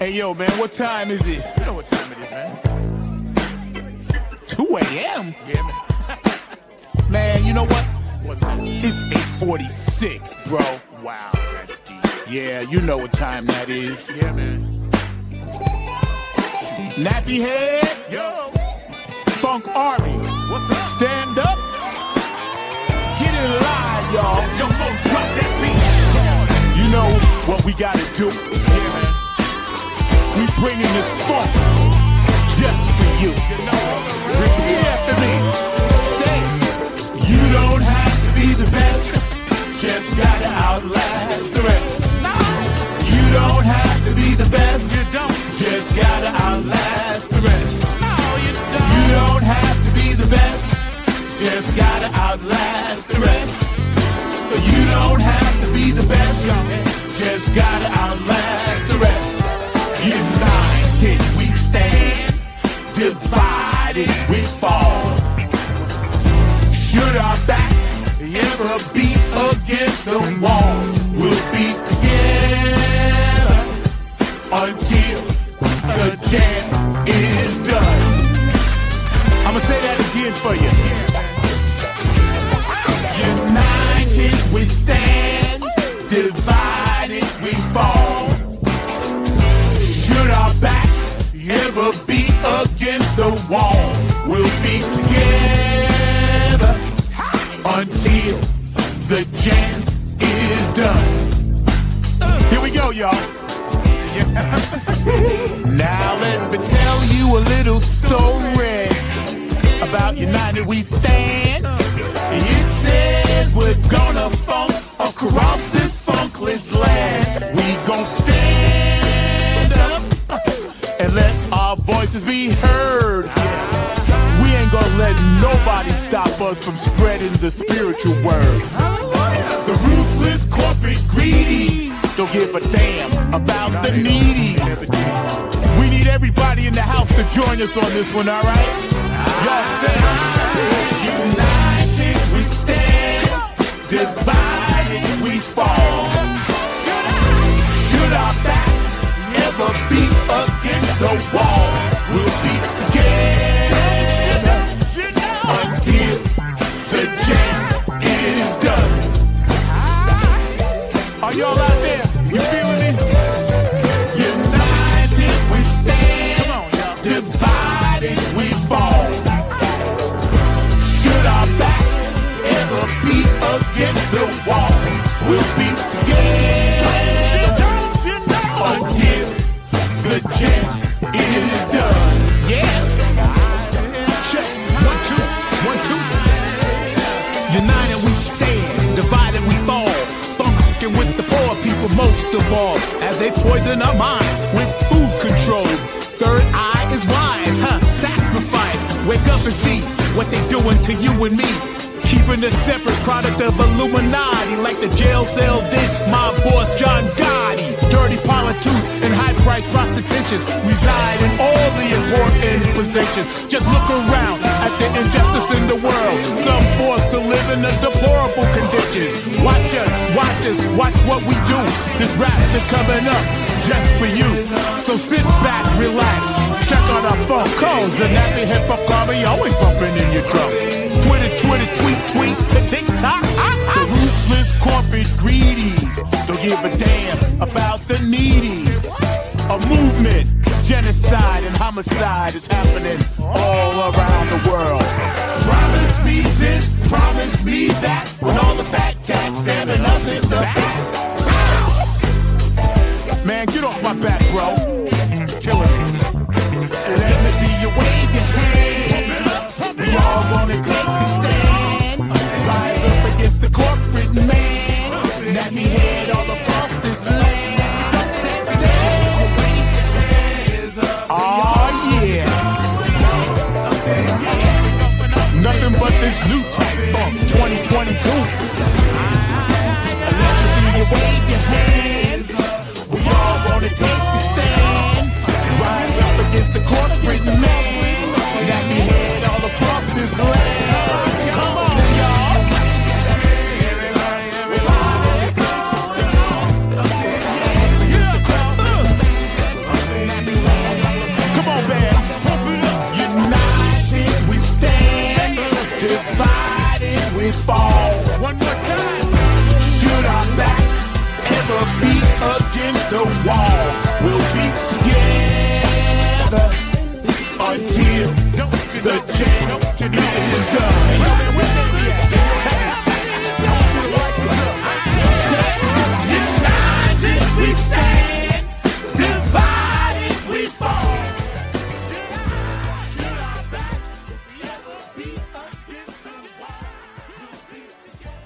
Hey, yo, man, what time is it? You know what time it is, man. 2 a.m.? Yeah, man. Man, you know what? What's that? It's 8:46, bro. Wow, that's deep. Yeah, you know what time that is. Yeah, man. Nappy head, Yo, Funk Army. what's up? Stand up. Get it live, y'all. Yo, Mo, drop that beat. You know what we gotta do. Yeah, man. We bringing this funk just for you. You know, Repeat after me. Say, you don't have to be the best, just gotta outlast the rest. no, You don't have to be the best, you don't. just gotta outlast the rest. No, you You don't. don't have to be the best, just gotta outlast the rest. You don't have to be the best, just gotta outlast the rest. United we stand, divided we fall. Should our backs ever be against the wall, we'll be together until the jam is done. I'ma say that again for you. United we stand, divided we fall. Should our backs ever be against the wall, we'll be together until the jam is done. Here we go, y'all. Now let me tell you a little story about United We Stand. It says we're gonna funk across this funkless land. We gon' stand up and let our voices be heard. We ain't gonna let nobody stop us from spreading the spiritual word. The ruthless corporate greedy don't give a damn about the needies. We need everybody in the house to join us on this one, alright? Y'all say, united we stand, divided we fall. Should our backs ever be against the wall, we'll be together until the jam is done. Are y'all out there? You feeling me? United we stand, come on, y'all. Divided we fall. Should our backs ever be against the wall, we'll be together until the jam is done. Yeah. Check. 1, 2, 1, 2. United we stand, divided we fall. Funkin' with the poor people most of all, as they poison our mind with food control. Third eye is wise, sacrifice. Wake up and see what they doing to you and me. Keeping a separate product of Illuminati, like the jail cell did my boss John Gotti. Dirty politics and high-priced prostitution reside in all the important positions. Just look around at the injustice in the world. Some forced to live in a deplorable conditions. Watch us, watch what we do. This rap is coming up just for you. So sit back, relax, check out our funk. Cause the nappy hip-hop army always bumping in your drum. Twitter, tweet, TikTok. The ruthless corporate greedies don't give a damn about the needies. A movement, genocide and homicide is happening all around the world. Promise me this, promise me that, when all the fat cats stabbing us in the back. Man, get off my back, bro. Killing me. Let me see you wave your hand. We all wanna take a stand. Rise up against the corporate man. Let me head all across this land. Oh yeah. Nothing but this new type funk 2022. Let me see you wave your hands. We all wanna take a stand. Rise up against the corporate man. Let me head all across this land. Come on, y'all. divided we fall. One more time. Should our backs ever be against the wall, we'll be together until the change is done. United we stand, divided we fall. Should our backs ever be against the wall, we'll be together.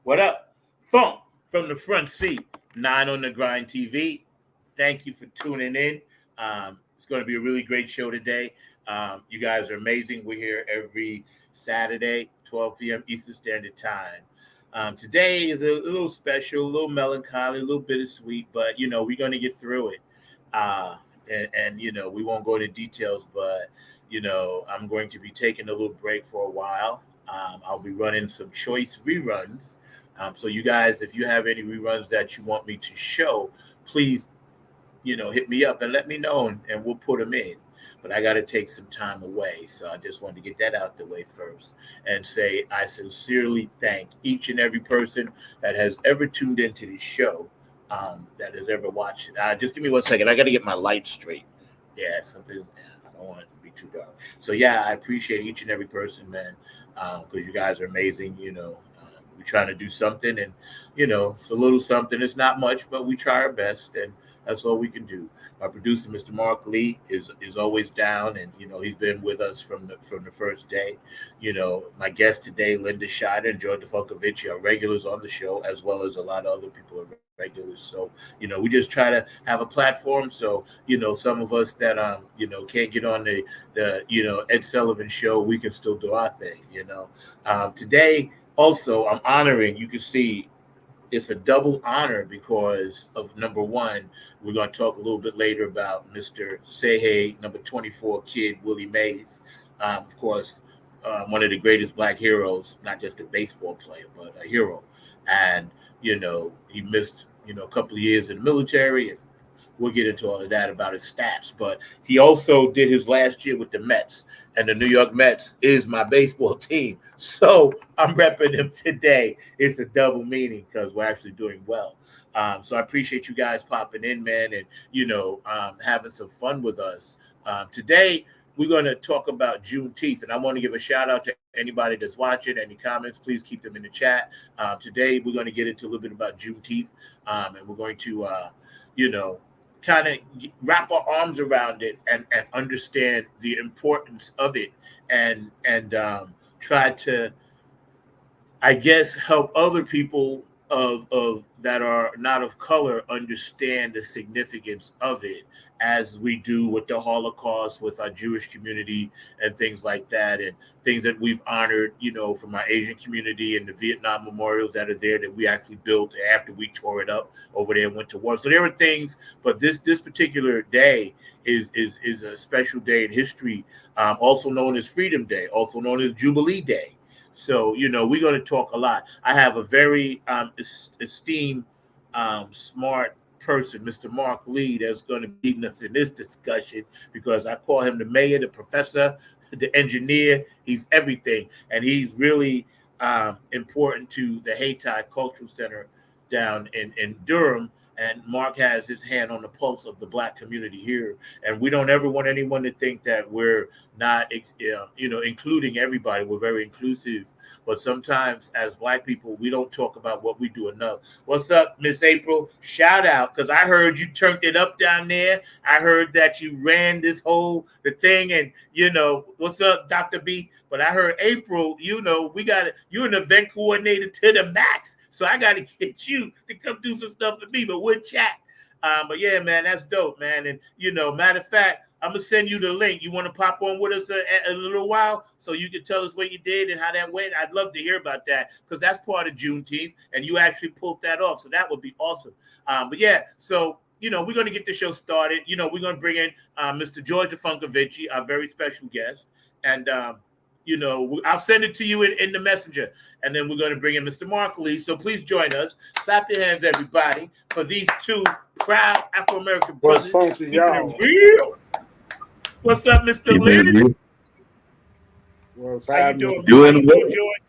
What up? Funk from the front seat, 9 on the Grind TV. Thank you for tuning in. It's going to be a really great show today. You guys are amazing. We're here every Saturday, 12 p.m. Eastern Standard Time. Today is a little special, a little melancholy, a little bittersweet, but, we're going to get through it. And we won't go into details, but, I'm going to be taking a little break for a while. I'll be running some choice reruns. So you guys, if you have any reruns that you want me to show, please, hit me up and let me know, and we'll put them in. But I got to take some time away. So I just wanted to get that out the way first and say I sincerely thank each and every person that has ever tuned into this show, that has ever watched it. Just give me 1 second. I got to get my light straight. Yeah, something. I don't want it to be too dark. So, yeah, I appreciate each and every person, man, because you guys are amazing. We're trying to do something, and it's a little something. It's not much, but we try our best, and that's all we can do. My producer, Mr. Mark Lee, is always down, and he's been with us from the first day. My guest today, Linda Scheider and George DeFunkovici, are regulars on the show, as well as a lot of other people are regulars. So we just try to have a platform. So some of us that can't get on the Ed Sullivan show, we can still do our thing. Today. Also, I'm honoring, you can see it's a double honor because of number one, we're going to talk a little bit later about Mr. Sehe, number 24 kid, Willie Mays. Of course, one of the greatest black heroes, not just a baseball player, but a hero. And, he missed, a couple of years in the military, and we'll get into all of that about his stats. But he also did his last year with the Mets, and the New York Mets is my baseball team. So I'm repping them today. It's a double meaning because we're actually doing well. So I appreciate you guys popping in, man, and, having some fun with us. Today, we're going to talk about Juneteenth, and I want to give a shout out to anybody that's watching. Any comments, please keep them in the chat. Today, we're going to get into a little bit about Juneteenth, and we're going to, kind of wrap our arms around it and understand the importance of it and try to, I guess, help other people of that are not of color understand the significance of it, as we do with the Holocaust, with our Jewish community and things like that, and things that we've honored, from our Asian community and the Vietnam memorials that are there that we actually built after we tore it up over there and went to war. So there were things, but this particular day is a special day in history, also known as Freedom Day, also known as Jubilee Day. So, we're going to talk a lot. I have a very esteemed, smart person, Mr. Mark Lee, that's going to be leading us in this discussion, because I call him the mayor, the professor, the engineer. He's everything. And he's really important to the Hayti Cultural Center down in Durham. And Mark has his hand on the pulse of the Black community here. And we don't ever want anyone to think that we're not, including everybody. We're very inclusive. But sometimes as Black people, we don't talk about what we do enough. What's up, Miss April? Shout out, because I heard you turned it up down there. I heard that you ran the thing. And, what's up, Dr. B? But I heard April, we got it. You're an event coordinator to the max. So I got to get you to come do some stuff with me, but we'll chat. But yeah, man, that's dope, man. And, matter of fact, I'm going to send you the link. You want to pop on with us a little while so you can tell us what you did and how that went? I'd love to hear about that, because that's part of Juneteenth, and you actually pulled that off. So that would be awesome. But yeah, so, we're going to get the show started. We're going to bring in Mr. George DeFunkovici, our very special guest. And I'll send it to you in the messenger, and then we're going to bring in Mr. Markley. So please join us. Clap your hands, everybody, for these two proud Afro-American What's brothers. funky, Keeping y'all? it real. What's up, Mr. Leonard? What's How you happening? doing? Doing How you well. doing, George?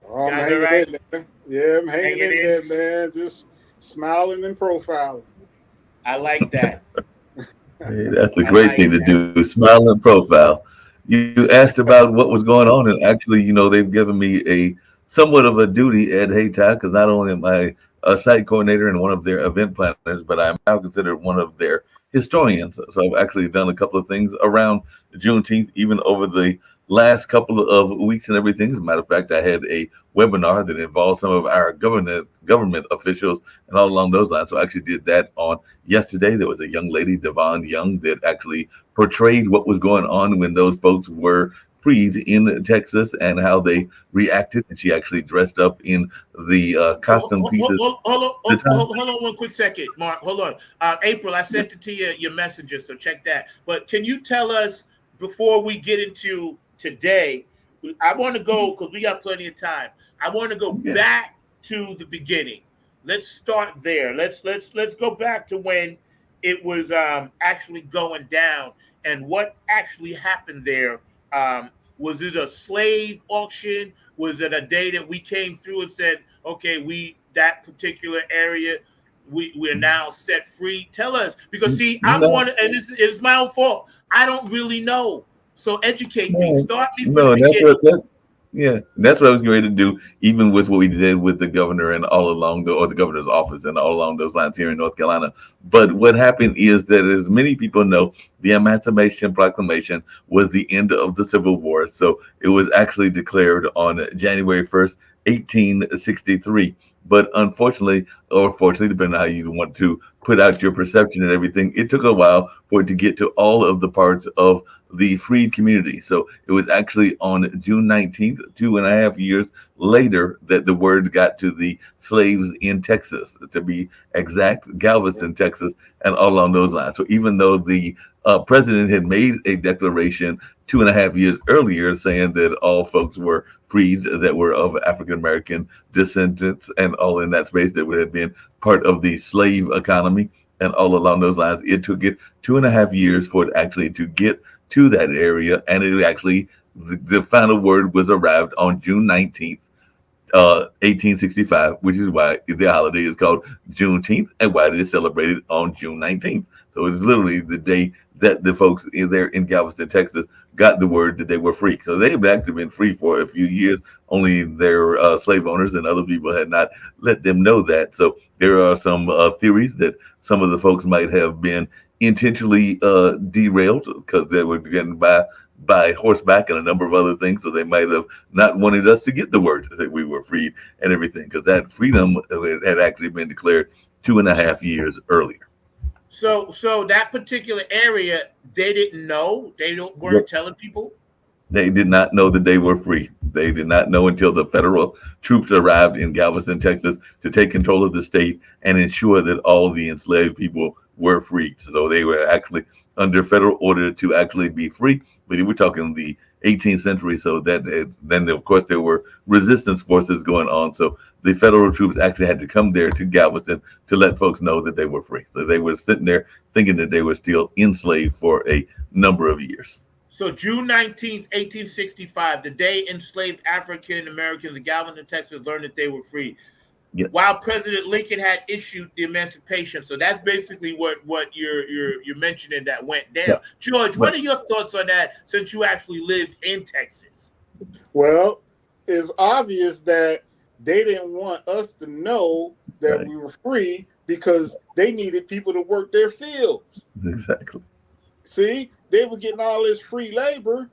Oh, I'm Guys hanging all right? in there. Yeah, I'm hanging Hanging in there, man. Just smiling and profiling. I like that. Hey, that's a I great like thing to that. do. Smile and profile. You asked about what was going on, and actually, they've given me a somewhat of a duty at Haytide because not only am I a site coordinator and one of their event planners, but I'm now considered one of their historians. So I've actually done a couple of things around Juneteenth, even over the last couple of weeks and everything. As a matter of fact, I had a webinar that involved some of our government officials and all along those lines. So I actually did that on yesterday. There was a young lady, Devon Young, that actually portrayed what was going on when those folks were freed in Texas and how they reacted. And she actually dressed up in the costume pieces. Hold on one quick second, Mark. Hold on. April, I sent it to your messenger, so check that. But can you tell us, before we get into today, I want to go, because we got plenty of time, I want to go back to the beginning. Let's start there. Let's go back to when it was actually going down and what actually happened there. Was it a slave auction? Was it a day that we came through and said, okay, that particular area, we're now set free? Tell us, because see, I'm one, and it's my own fault. I don't really know. So educate me. Start me from the beginning. That's what I was getting ready to do, even with what we did with the governor and all along the governor's office and all along those lines here in North Carolina. But what happened is that, as many people know, the Emancipation Proclamation was the end of the Civil War. So it was actually declared on January 1st, 1863. But unfortunately, or fortunately, depending on how you want to put out your perception and everything, it took a while for it to get to all of the parts of the freed community. So it was actually on June 19th, 2.5 years later, that the word got to the slaves in Texas, to be exact, Galveston, Texas, and all along those lines. So even though the president had made a declaration 2.5 years earlier saying that all folks were freed that were of African-American descendants and all in that space that would have been part of the slave economy and all along those lines, it took it 2.5 years for it actually to get to that area, and it actually, the final word was arrived on June 19th, 1865, which is why the holiday is called Juneteenth and why it is celebrated on June 19th. So it's literally the day that the folks there in Galveston, Texas, got the word that they were free. So they've actually been free for a few years. Only their slave owners and other people had not let them know that. So there are some theories that some of the folks might have been intentionally derailed because they were getting by horseback and a number of other things. So they might have not wanted us to get the word that we were freed and everything, because that freedom had actually been declared 2.5 years earlier. So that particular area, they didn't know. They weren't telling people. They did not know that they were free. They did not know until the federal troops arrived in Galveston, Texas, to take control of the state and ensure that all the enslaved people were free. So they were actually under federal order to actually be free. But we're talking the 18th century. So that then, of course, there were resistance forces going on. So the federal troops actually had to come there to Galveston to let folks know that they were free. So they were sitting there thinking that they were still enslaved for a number of years. So June 19th, 1865, the day enslaved African Americans in Galveston, Texas, learned that they were free. Yes. While President Lincoln had issued the Emancipation. So that's basically what you're mentioning that went down. Yeah. George, what are your thoughts on that, since you actually lived in Texas? Well, it's obvious that they didn't want us to know that we were free because they needed people to work their fields. Exactly. See, they were getting all this free labor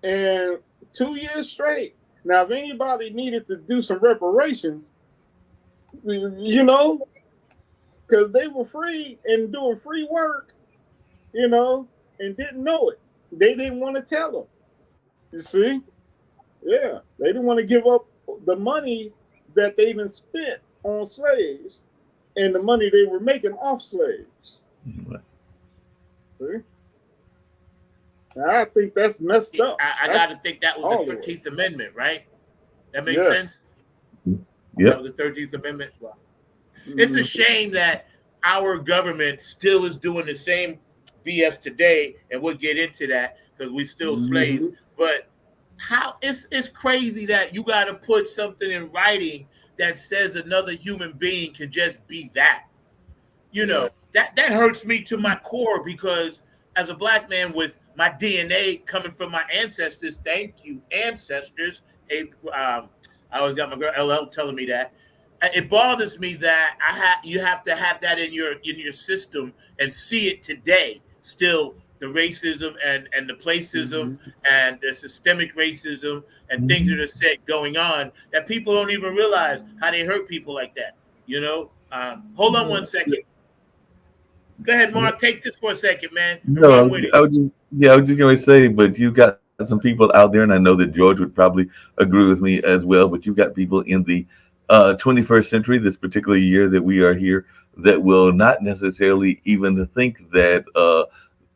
and 2 years straight. Now, if anybody needed to do some reparations, because they were free and doing free work, and didn't know it. They didn't want to tell them. You see? Yeah. They didn't want to give up the money that they even spent on slaves and the money they were making off slaves. Right. See? I think that's messed up. I That's got to think that was all the of it. 13th Amendment, right? That makes Yeah. sense? Yep. That was the 13th Amendment. It's a Mhm. shame that our government still is doing the same BS today, and we'll get into that because we still slaves. But how it's crazy that you got to put something in writing that says another human being can just be that. You know, that hurts me to my core because as a black man with my DNA coming from my ancestors, thank you, ancestors. I always got my girl LL telling me that. It bothers me that you have to have that in your system and see it today. Still, the racism and the placism and the systemic racism and things that are said going on that people don't even realize how they hurt people like that. You know. Hold on one second. Go ahead, Mark. Take this for a second, man. And No, run with it. I was just going to say, but you got some people out there, and I know that George would probably agree with me as well. But you got people in the 21st century, this particular year that we are here, that will not necessarily even think that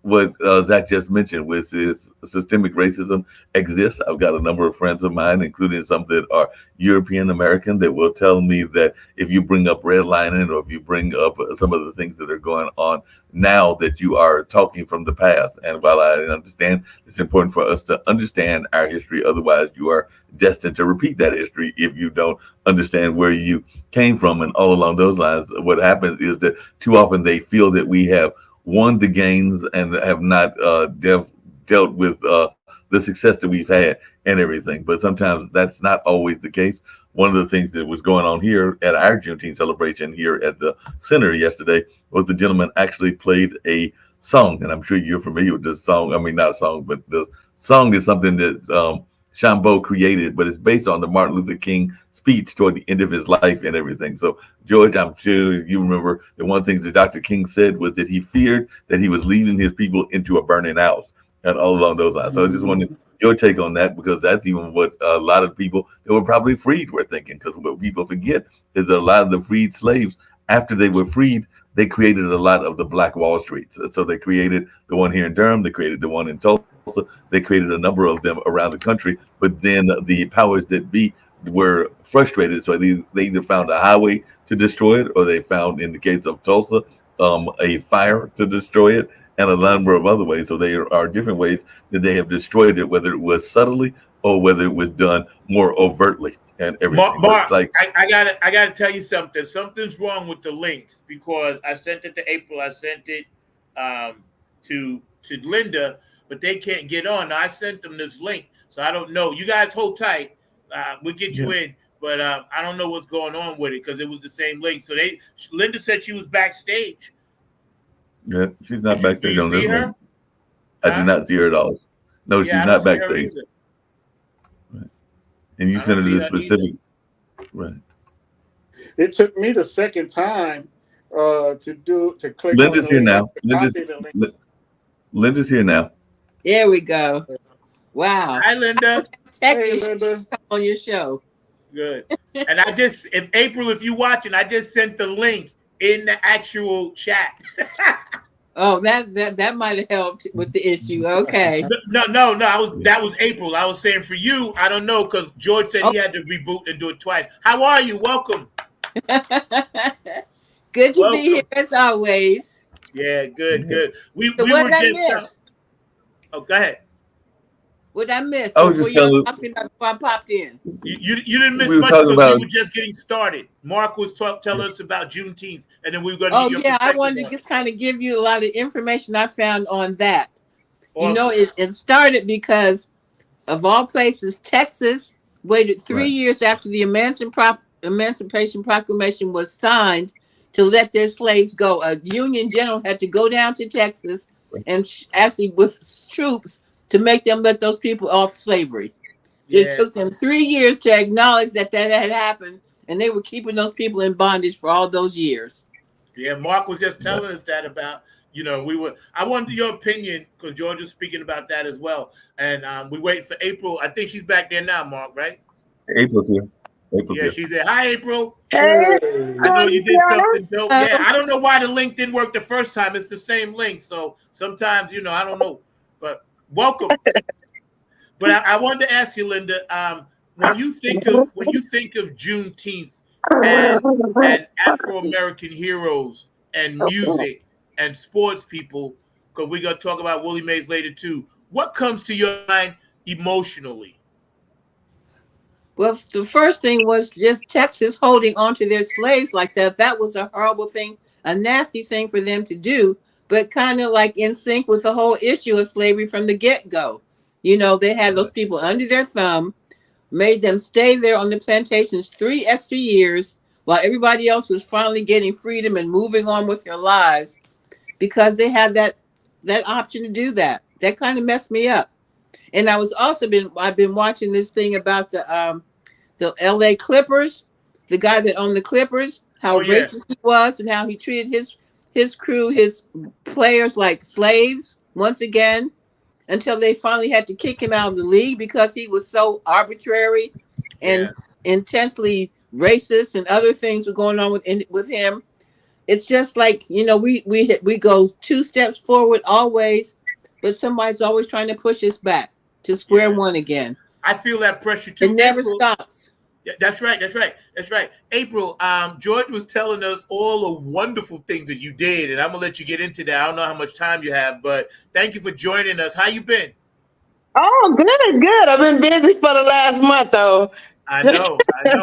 what Zach just mentioned, with his systemic racism, exists. I've got a number of friends of mine, including some that are European American, that will tell me that if you bring up redlining or if you bring up some of the things that are going on now, that you are talking from the past. And while I understand it's important for us to understand our history, otherwise you are destined to repeat that history if you don't understand where you came from. And all along those lines, what happens is that too often they feel that we have won the gains and have not dealt with the success that we've had and everything. But sometimes that's not always the case. One of the things that was going on here at our Juneteenth celebration here at the center yesterday was the gentleman actually played a song. And I'm sure you're familiar with this song. I mean, not a song, but the song is something that Shambo created, but it's based on the Martin Luther King speech toward the end of his life and everything. So, George, I'm sure you remember that one thing that Dr. King said was that he feared that he was leading his people into a burning house, and all along those lines. So I just wanted your take on that, because that's even what a lot of people that were probably freed were thinking. Because what people forget is that a lot of the freed slaves, after they were freed, they created a lot of the Black Wall Streets. So they created the one here in Durham, they created the one in Tulsa, they created a number of them around the country. But then the powers that be were frustrated, so they either found a highway to destroy it, or they found, in the case of Tulsa, a fire to destroy it, and a number of other ways. So there are different ways that they have destroyed it, whether it was subtly or whether it was done more overtly and everything. Mark, like, I gotta tell you something. Something's wrong with the links, because I sent it to April, I sent it to Linda, but they can't get on. Now, I sent them this link, so I don't know. You guys hold tight. We'll get you in, but I don't know what's going on with it, because it was the same link. So Linda said she was backstage. yeah, she's not backstage you on this see her? one. I did not see her at all. No, she's I not don't see her backstage. either. Right. And you I sent her don't to see the her specific. Right. It took me the second time to click Linda's on the here link. now. Copy the link. Linda's here now. There we go. Wow. Hi, Linda. Tech Hey, issue Linda. on your show. Good. And if you're watching, I just sent the link in the actual chat. Oh, that might have helped with the issue. Okay. No. That was April. I was saying for you, I don't know, because George said he had to reboot and do it twice. How are you? Welcome. Good to Welcome. be here as always. Yeah, good. We So were what I just. missed? Oh, go ahead. What I missed? I was just What y'all telling- talking about before I popped in? You didn't miss We were much, talking because about- we were just getting started. Mark was telling us about Juneteenth, and then we were going to. Oh yeah, I wanted to just kind of give you a lot of information I found on that. Awesome. You know, it started because, of all places, Texas waited 3 Right. years after the Emancipation Proclamation was signed to let their slaves go. A Union general had to go down to Texas and actually with troops to make them let those people off slavery. It took them 3 years to acknowledge that had happened, and they were keeping those people in bondage for all those years. Yeah, Mark was just telling us that about, I wanted your opinion, because George is speaking about that as well. And we wait for April. I think she's back there now, Mark, right? April's here. April's Yeah, here. she's there. Hi, April. Hey. I know you did something dope. Yeah, I don't know why the link didn't work the first time. It's the same link. So sometimes, I don't know. But Welcome. But I wanted to ask you, Linda, when you think of Juneteenth and Afro-American heroes and music and sports people, because we're gonna talk about Willie Mays later too, what comes to your mind emotionally? Well, the first thing was just Texas holding on to their slaves like that. That was a horrible thing, a nasty thing for them to do, but kind of like in sync with the whole issue of slavery from the get-go. You know, they had those people under their thumb, made them stay there on the plantations 3 extra years while everybody else was finally getting freedom and moving on with their lives because they had that option to do that. That kind of messed me up. And I've been watching this thing about the LA Clippers, the guy that owned the Clippers, how racist he was and how he treated his crew, his players like slaves once again, until they finally had to kick him out of the league because he was so arbitrary and intensely racist, and other things were going on with him. It's just like, you know, we go 2 steps forward always, but somebody's always trying to push us back to square one again. I feel that pressure too. It never stops. Yeah, that's right. April, George was telling us all the wonderful things that you did, and I'm gonna let you get into that. I don't know how much time you have, but thank you for joining us. How you been? Oh, good. I've been busy for the last month, though. I know.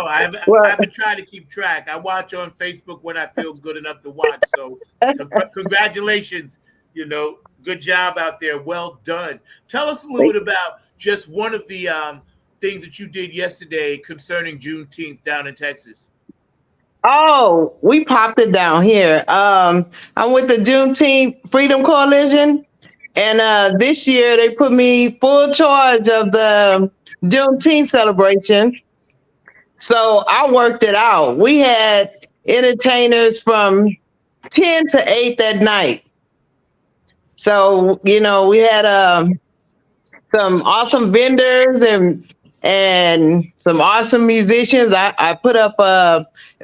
I've been trying to keep track. I watch on Facebook when I feel good enough to watch. So congratulations. You know, good job out there. Well done. Tell us a little bit about just one of the things that you did yesterday concerning Juneteenth down in Texas. Oh, we popped it down here. I'm with the Juneteenth Freedom Coalition, and this year they put me full charge of the Juneteenth celebration. So I worked it out. We had entertainers from 10 to 8 that night. So, you know, we had some awesome vendors and some awesome musicians. I put up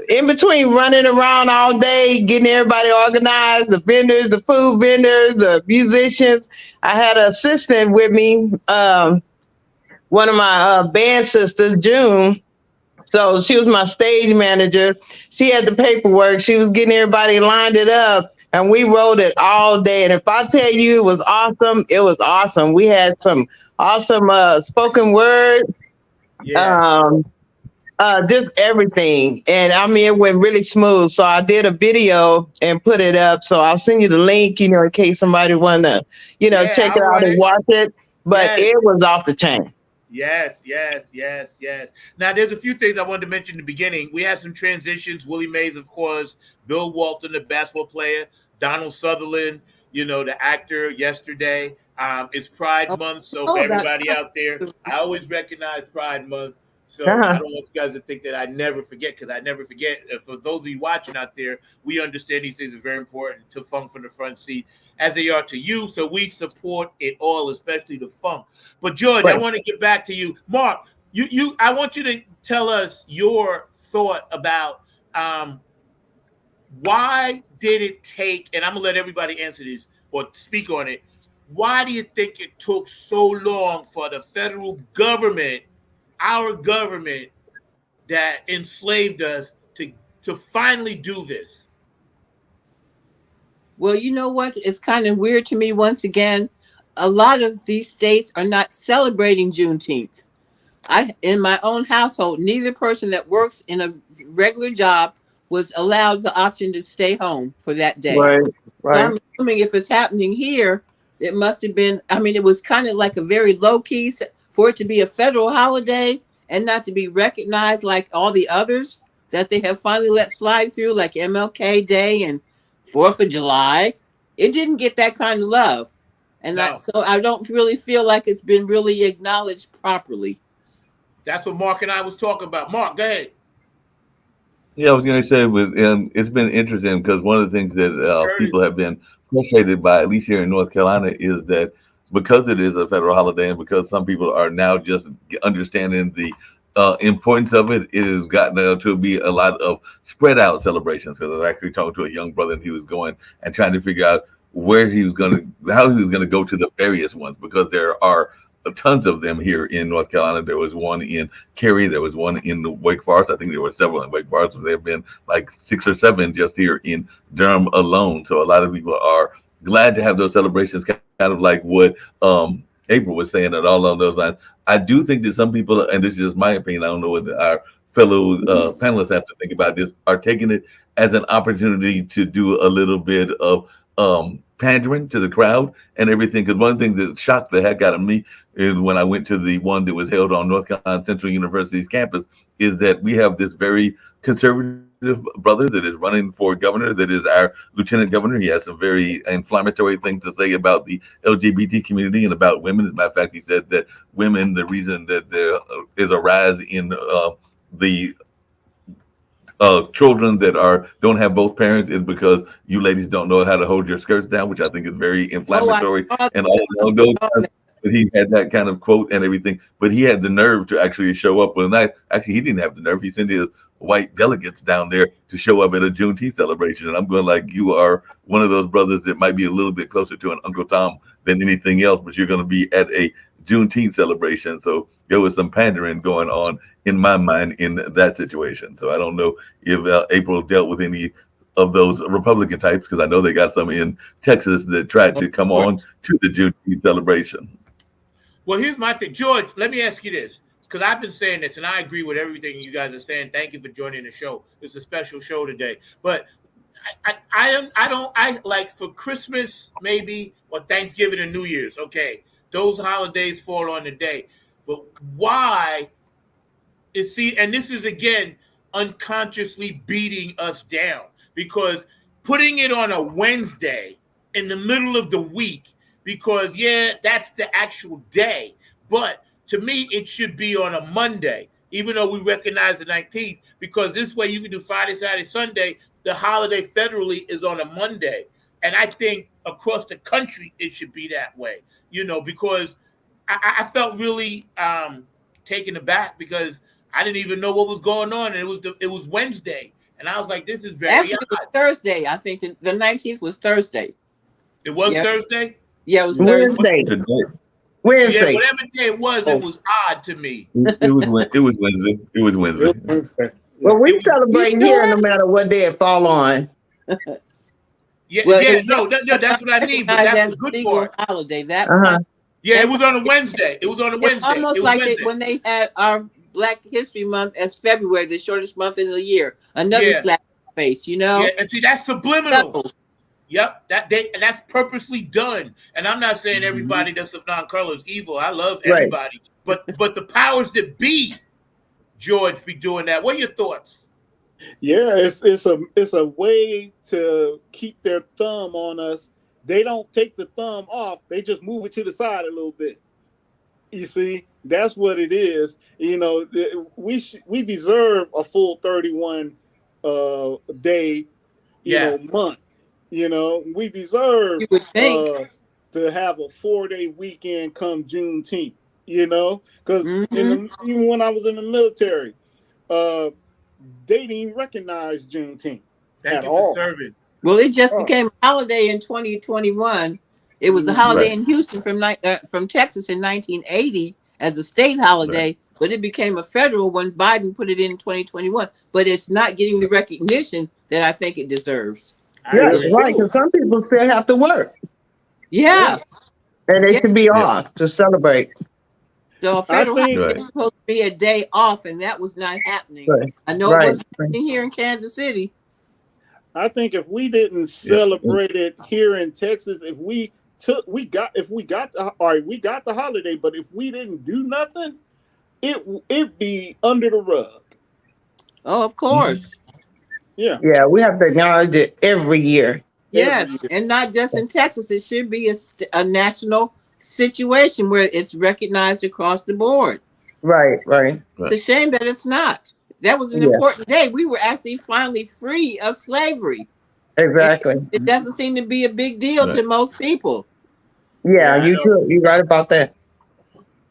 in between running around all day, getting everybody organized, the vendors, the food vendors, the musicians. I had an assistant with me, one of my band sisters, June. So she was my stage manager. She had the paperwork. She was getting everybody lined it up, and we wrote it all day. And if I tell you it was awesome, it was awesome. We had some awesome spoken word, just everything. And I mean, it went really smooth. So I did a video and put it up. So I'll send you the link, you know, in case somebody want to, you know, check it out and watch it. But it was off the chain. Yes. Now, there's a few things I wanted to mention in the beginning. We had some transitions. Willie Mays, of course, Bill Walton, the basketball player, Donald Sutherland, you know, the actor yesterday. It's Pride Month, so for everybody out there, I always recognize Pride Month. So I don't want you guys to think that I never forget, because I never forget. For those of you watching out there, we understand these things are very important to Funk from the Front Seat, as they are to you. So we support it all, especially the funk. But George, I want to get back to you. Mark, I want you to tell us your thought about why did it take, and I'm going to let everybody answer this or speak on it. Why do you think it took so long for the federal government, our government that enslaved us, to finally do this? Well, you know what? It's kind of weird to me. Once again, a lot of these states are not celebrating Juneteenth. In my own household, neither person that works in a regular job was allowed the option to stay home for that day. Right. So I'm assuming if it's happening here, it must have been, I mean, it was kind of like a very low key for it to be a federal holiday and not to be recognized like all the others that they have finally let slide through, like MLK Day and 4th of July. It didn't get that kind of love. And so I don't really feel like it's been really acknowledged properly. That's what Mark and I was talking about. Mark, go ahead. Yeah, I was going to say, it's been interesting because one of the things that people have been frustrated by, at least here in North Carolina, is that because it is a federal holiday and because some people are now just understanding the importance of it, it has gotten to be a lot of spread out celebrations. Because I was actually talking to a young brother, and he was going and trying to figure out how he was going to go to the various ones, because there are tons of them here in North Carolina. There was one in Cary, there was one in Wake Forest. I think there were several in Wake Forest. There have been like 6 or 7 just here in Durham alone. So a lot of people are glad to have those celebrations, kind of like what April was saying, and all of those lines. I do think that some people, and this is just my opinion, I don't know what our fellow panelists have to think about this, are taking it as an opportunity to do a little bit of pandering to the crowd and everything. Because one thing that shocked the heck out of me is when I went to the one that was held on North Carolina Central University's campus, is that we have this very conservative brother that is running for governor, that is our lieutenant governor. He has some very inflammatory things to say about the LGBT community and about women. As a matter of fact, he said that women, the reason that there is a rise in the children that don't have both parents is because you ladies don't know how to hold your skirts down, which I think is very inflammatory. And all of those, but he had that kind of quote and everything. But he had the nerve to actually show up with a knife. Actually, he didn't have the nerve. He sent his white delegates down there to show up at a Juneteenth celebration. And I'm going like, you are one of those brothers that might be a little bit closer to an Uncle Tom than anything else, but you're going to be at a Juneteenth celebration. So there was some pandering going on in my mind in that situation. So I don't know if April dealt with any of those Republican types, because I know they got some in Texas that tried to come on to the Juneteenth celebration. Well, here's my thing, George. Let me ask you this, because I've been saying this, and I agree with everything you guys are saying. Thank you for joining the show. It's a special show today. But I like for Christmas maybe, or Thanksgiving and New Year's. Okay, those holidays fall on the day. But why? And this is again unconsciously beating us down, because putting it on a Wednesday in the middle of the week, because that's the actual day, but to me it should be on a Monday, even though we recognize the 19th, because this way you can do Friday, Saturday, Sunday. The holiday federally is on a Monday, and I think across the country it should be that way, because I felt really taken aback, because I didn't even know what was going on, and it was Wednesday, and I was like, "This is very Actually, odd." it was Thursday. I think the 19th was Thursday. It was Thursday. Yeah, it was Thursday. Wednesday. Yeah, whatever day it was odd to me. It was Wednesday. It was Wednesday. Well, we celebrate here no matter what day it fall on. No, that's what I mean. But that's the good legal part. Holiday. That it was on a Wednesday. It was on a Wednesday. It's almost like when they had our Black History Month as February, the shortest month in the year. Another slap in the face, Yeah, and see, that's subliminal. Yep, that's purposely done. And I'm not saying everybody that's of non-color is evil. I love everybody, but the powers that be, George, be doing that. What are your thoughts? Yeah, it's a way to keep their thumb on us. They don't take the thumb off; they just move it to the side a little bit. You see, that's what it is. We deserve a full 31 day, month. We deserve to have a 4-day weekend come Juneteenth. Because even when I was in the military, they didn't even recognize Juneteenth at all. Serving. Well, it just became a holiday in 2021. It was a holiday in Houston from Texas in 1980 as a state holiday, but it became a federal when Biden put it in 2021. But it's not getting the recognition that I think it deserves. Yes, right. Because some people still have to work. Yeah. And they should be off to celebrate. So a federal holiday is supposed to be a day off, and that was not happening. Right. I know it wasn't happening here in Kansas City. I think if we didn't celebrate it here in Texas, if we got the holiday, but if we didn't do nothing, it'd be under the rug. Oh, of course. Yeah. Yeah, we have to acknowledge it every year. Yes, and not just in Texas. It should be a national situation where it's recognized across the board. Right. It's a shame that it's not. That was an important day. We were actually finally free of slavery. Exactly. It doesn't seem to be a big deal to most people. Yeah, you too. You're right about that.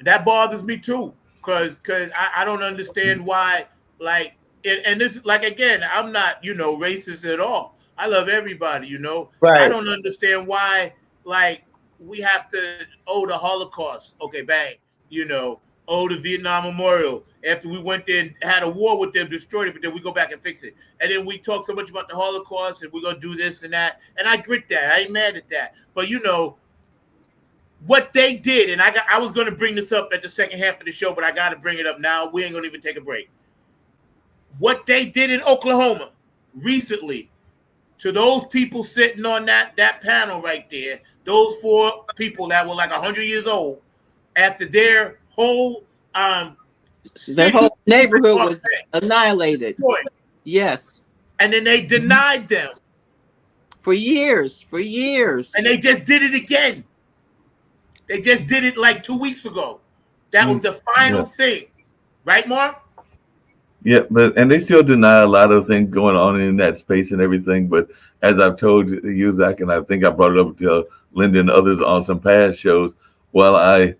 That bothers me too, because I don't understand why, and this, again, I'm not, racist at all. I love everybody, you know. Right. I don't understand why, like, we have to owe the Holocaust. Okay, bang, you know, owe the Vietnam Memorial after we went there and had a war with them, destroyed it, but then we go back and fix it. And then we talk so much about the Holocaust and we're gonna do this and that. And I grit that. I ain't mad at that. But you know, what they did, and I was gonna bring this up at the second half of the show, but I gotta bring it up now. We ain't gonna even take a break. What they did in Oklahoma recently to those people sitting on that panel right there, those 4 people that were like 100 years old, after their whole neighborhood was annihilated. destroyed. Yes, And then they denied them, for years. and they just did it again. They just did it like 2 weeks ago. That was the final thing, right, Mark? Yeah, and they still deny a lot of things going on in that space and everything. But as I've told you, Zach, and I think I brought it up to Linda and others on some past shows, while I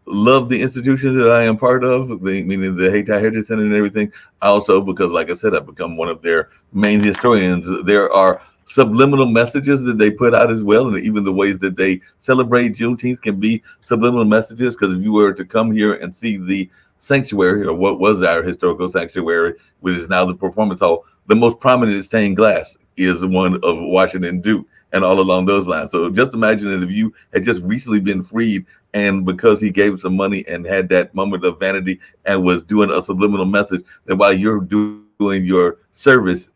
love the institutions that I am part of, meaning the Hayti Heritage Center and everything, I also, because like I said, I've become one of their main historians, there are subliminal messages that they put out as well, and even the ways that they celebrate Juneteenth can be subliminal messages. Because if you were to come here and see the sanctuary, or what was our historical sanctuary, which is now the performance hall, the most prominent stained glass is the one of Washington Duke, and all along those lines. So just imagine that if you had just recently been freed, and because he gave some money and had that moment of vanity and was doing a subliminal message, that while you're doing your service,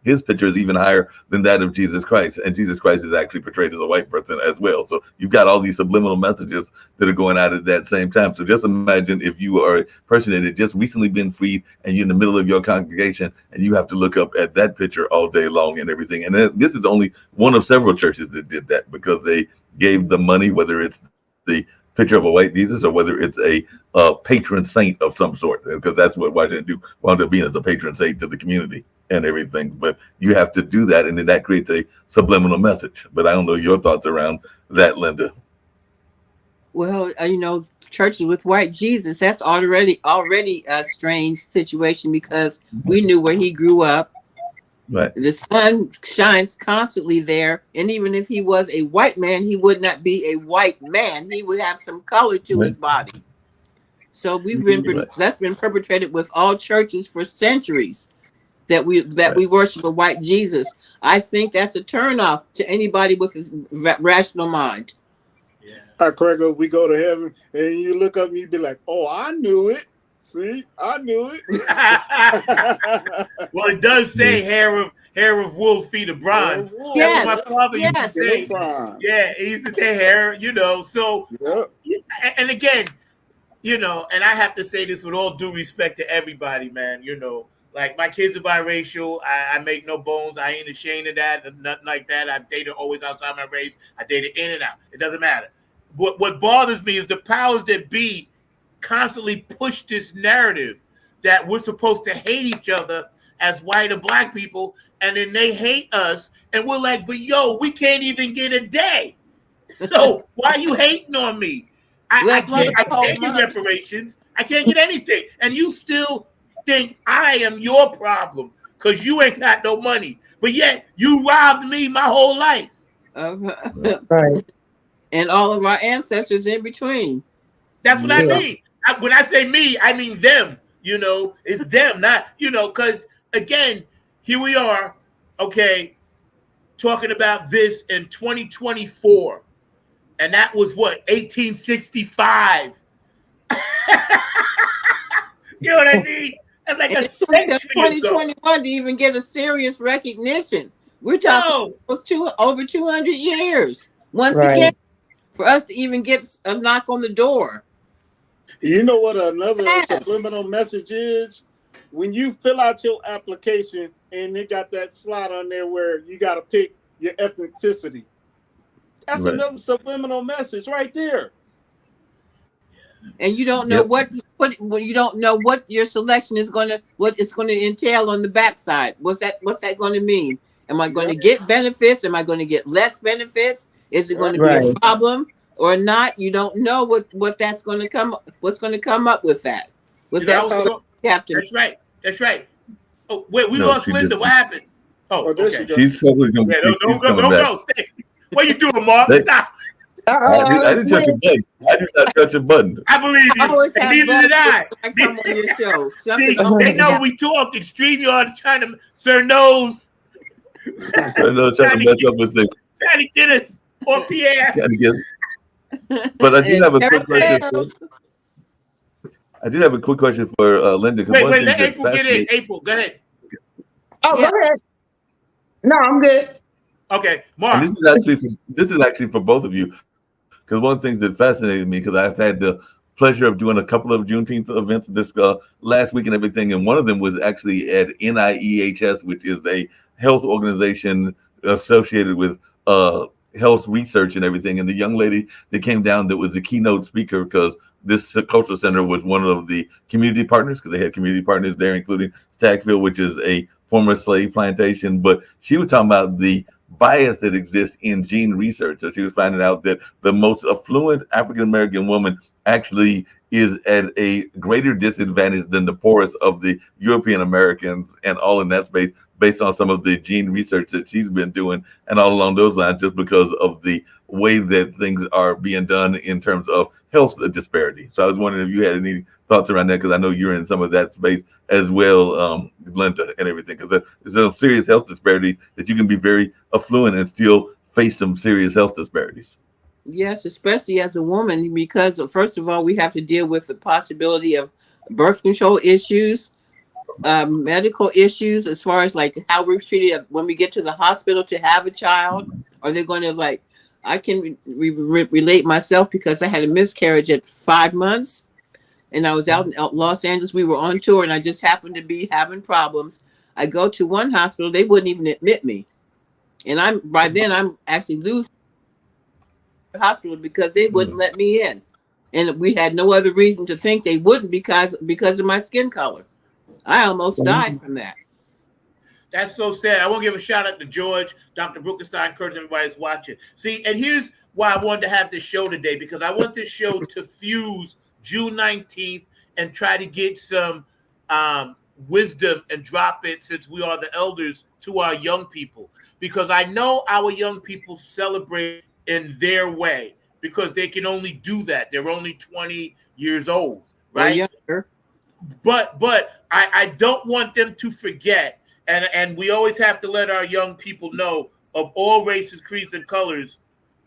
his picture is even higher than that of Jesus Christ, and Jesus Christ is actually portrayed as a white person as well. So you've got all these subliminal messages that are going out at that same time. So just imagine if you are a person that had just recently been freed and you're in the middle of your congregation and you have to look up at that picture all day long and everything. And this is only one of several churches that did that, because they gave the money, whether it's the picture of a white Jesus or whether it's a patron saint of some sort, because that's what Washington Duke wound up being, as a patron saint to the community and everything. But you have to do that, and then that creates a subliminal message. But I don't know your thoughts around that, Linda. Well, you know, churches with white Jesus, that's already a strange situation, because we knew where he grew up. Right. The sun shines constantly there, and even if he was a white man, he would not be a white man. He would have some color to his body. So that's been perpetrated with all churches for centuries, that we worship a white Jesus. I think that's a turnoff to anybody with his rational mind. Yeah. All right, Craig, we go to heaven, and you look up and you be like, "Oh, I knew it. See, I knew it." Well, it does say hair of wolf, feet of bronze. Yes, That's what my father used to say. Bronze. Yeah, he used to say hair, you know. So, and again, you know, and I have to say this with all due respect to everybody, man. You know, like, my kids are biracial. I make no bones. I ain't ashamed of that. Nothing like that. I've dated always outside my race. I dated in and out. It doesn't matter. What bothers me is the powers that be constantly push this narrative that we're supposed to hate each other as white and black people, and then they hate us, and we're like, but yo, we can't even get a day. So why are you hating on me? I can't get reparations. I can't get anything. And you still think I am your problem because you ain't got no money. But yet you robbed me my whole life. Right. And all of our ancestors in between. That's what I mean. When I say me, I mean them. You know, it's them, not, you know, because again, here we are, okay, talking about this in 2024. And that was what, 1865. You know what I mean? It's like a century 2021 to even get a serious recognition. We're talking over 200 years. Once again, for us to even get a knock on the door. You know what another subliminal message is? When you fill out your application and they got that slot on there where you got to pick your ethnicity. That's another subliminal message right there. And you don't know what you don't know what your selection is what it's going to entail on the backside. What's that going to mean? Am I going to get benefits? Am I going to get less benefits? Is it going to be a problem or not? You don't know what that's going to come. What's going to come up with that? With that, That's right. Oh wait, we lost Linda. What happened? Oh, Oh, there she okay. go. She's totally gonna. Yeah, She's coming don't back. go. Stay. What you doing, Mark? They- Stop. I didn't touch a button. I did not touch a button. I believe I you. always have Neither did bugs I. when I come on your show. See, Something they always know happens. we talk. StreamYard trying to, Sir Knows, I know trying to mess up with things. trying to get us on Pierre. Trying to get. But I did have a quick question. I did have a quick question for Linda. 'Cause one Wait, thing let that April get in. fascinates- April, go ahead. Oh, Yeah. go ahead. No, I'm good. Okay, And Mark. this is actually for both of you, because one of the things that fascinated me, because I've had the pleasure of doing a couple of Juneteenth events this last week and everything, and one of them was actually at NIEHS, which is a health organization associated with health research and everything. And the young lady that came down that was the keynote speaker, because this cultural center was one of the community partners, because they had community partners there, including Stagfield, which is a former slave plantation. But she was talking about the bias that exists in gene research. So she was finding out that the most affluent African-American woman actually is at a greater disadvantage than the poorest of the European Americans, and all in that space, based on some of the gene research that she's been doing, and all along those lines, just because of the way that things are being done in terms of health disparity. So I was wondering if you had any thoughts around that, because I know you're in some of that space as well, Linda, and everything, because there's some serious health disparities that you can be very affluent and still face some serious health disparities. Yes, especially as a woman, because first of all, we have to deal with the possibility of birth control issues, medical issues, as far as like how we're treated when we get to the hospital to have a child. Are they going to like? I can relate myself because I had a miscarriage at 5 months, and I was out in Los Angeles. We were on tour, and I just happened to be having problems. I go to one hospital; they wouldn't even admit me, and I'm actually losing the hospital because they wouldn't let me in, and we had no other reason to think they wouldn't because of my skin color. I almost died from that. That's so sad. I want to give a shout out to George, Dr. Bruckenstein, Curtis, everybody that's watching. See, and here's why I wanted to have this show today, because I want this show to fuse June 19th and try to get some wisdom and drop it, since we are the elders, to our young people. Because I know our young people celebrate in their way, because they can only do that. They're only 20 years old, right? Younger. But I don't want them to forget. And we always have to let our young people know, of all races, creeds, and colors,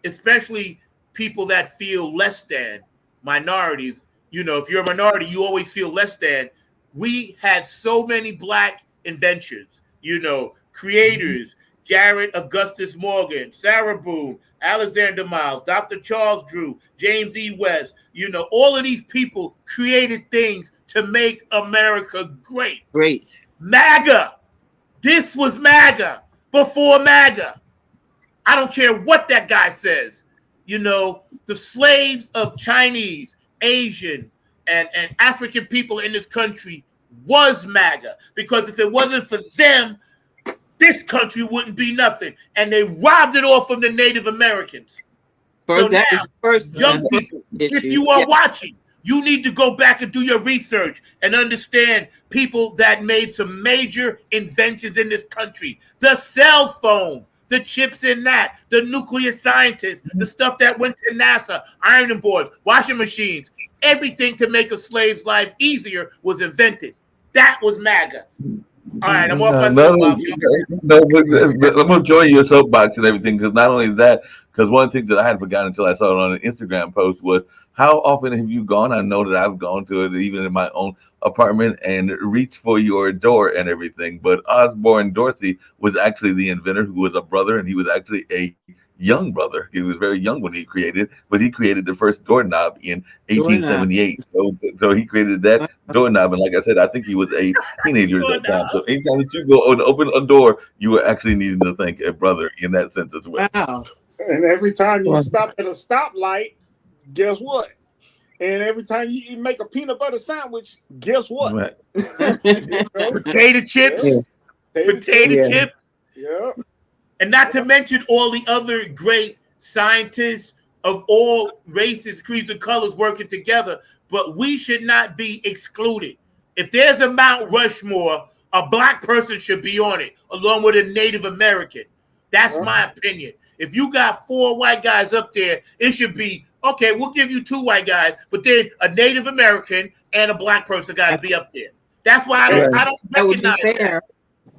especially people that feel less than, minorities. You know, if you're a minority, you always feel less than. We had so many Black inventions, you know, creators, Garrett Augustus Morgan, Sarah Boone, Alexander Miles, Dr. Charles Drew, James E. West. You know, all of these people created things to make America great. Great. MAGA. This was MAGA before MAGA. I don't care what that guy says. You know, the slaves of Chinese, Asian, and African people in this country was MAGA. Because if it wasn't for them, this country wouldn't be nothing. And they robbed it all from the Native Americans. First, So that now, was first young people, if issue. you are Yeah. watching, you need to go back and do your research and understand people that made some major inventions in this country. The cell phone, the chips in that, the nuclear scientists, the stuff that went to NASA, ironing boards, washing machines, everything to make a slave's life easier was invented. That was MAGA. All right, I'm off my soapbox. But I'm gonna join your soapbox and everything, because not only that, because one of the things that I had forgotten until I saw it on an Instagram post was, how often have you gone? I know that I've gone to it even in my own apartment and reached for your door and everything. But Osborne Dorsey was actually the inventor, who was a brother, and he was actually a young brother. He was very young when he created, but he created the first doorknob in 1878. So he created that doorknob, and like I said, I think he was a teenager at that time. So anytime that you go and open a door, you were actually needing to thank a brother in that sense as well. Wow. And every time you stop at a stoplight, guess what? And every time you make a peanut butter sandwich, guess what? Right. You know? Potato chips, potato chip. Yeah. And not to mention all the other great scientists of all races, creeds, and colors working together. But we should not be excluded. If there's a Mount Rushmore a black person should be on it, along with a Native American. That's my opinion. If you got 4 white guys up there, it should be, okay, we'll give you 2 white guys, but then a Native American and a black person got to be up there. That's why I don't recognize that.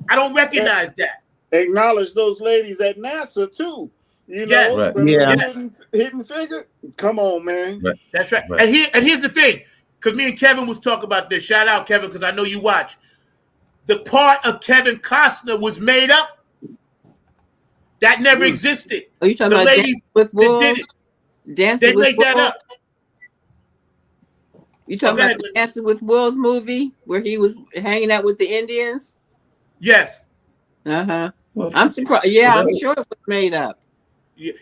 I don't recognize that. Acknowledge those ladies at NASA too. You know, Yes. Right. hidden figure. Come on, man. Right. That's right. Right. And here's the thing, because me and Kevin was talking about this. Shout out, Kevin, because I know you watch. The part of Kevin Costner was made up. That never existed. Are you talking The about ladies Dancing with that did Wolves? it, Dancing they with made that Wolves? up. You talking Okay. about the Dancing with Wolves movie where he was hanging out with the Indians? Yes. Uh-huh. Well, I'm surprised. Yeah, well, I'm sure it was made up.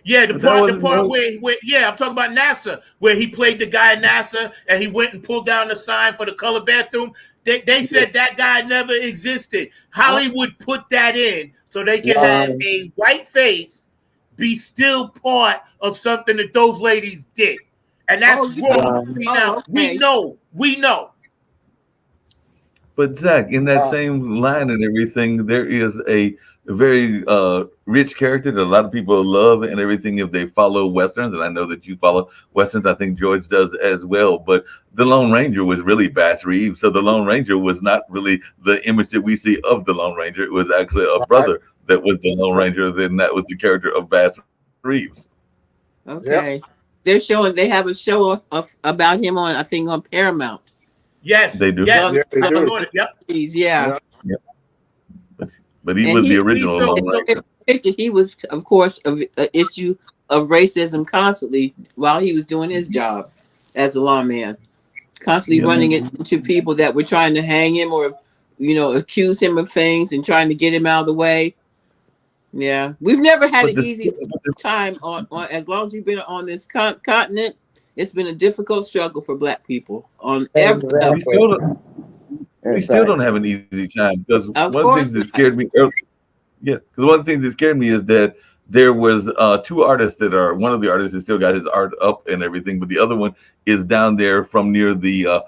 Yeah, the But that part wasn't- where I'm talking about NASA, where he played the guy at NASA and he went and pulled down the sign for the color bathroom. They said that guy never existed. Hollywood put that in so they can have a white face be still part of something that those ladies did. And that's wrong. We know. But Zach, in that same line and everything, there is a very rich character that a lot of people love and everything if they follow Westerns. And I know that you follow Westerns. I think George does as well. But the Lone Ranger was really Bass Reeves. So the Lone Ranger was not really the image that we see of the Lone Ranger. It was actually a brother that was the Lone Ranger. Then that was the character of Bass Reeves. Okay. They have a show about him on, I think, on Paramount. Yes. They do. Yes. Yeah, they do. Yep. Yeah. But he And was he- the original so- Lone So Ranger. it's pictured he was, of course, an issue of racism constantly while he was doing his job as a lawman, constantly running it to people that were trying to hang him or, accuse him of things and trying to get him out of the way. Yeah, we've never had But an the- easy time on as long as we've been on this continent. It's been a difficult struggle for Black people on every level. We still don't have an easy time because Of one course thing that not. scared me. Because one thing that scared me is that there was 2 artists one of the artists has still got his art up and everything, but the other one is down there from near the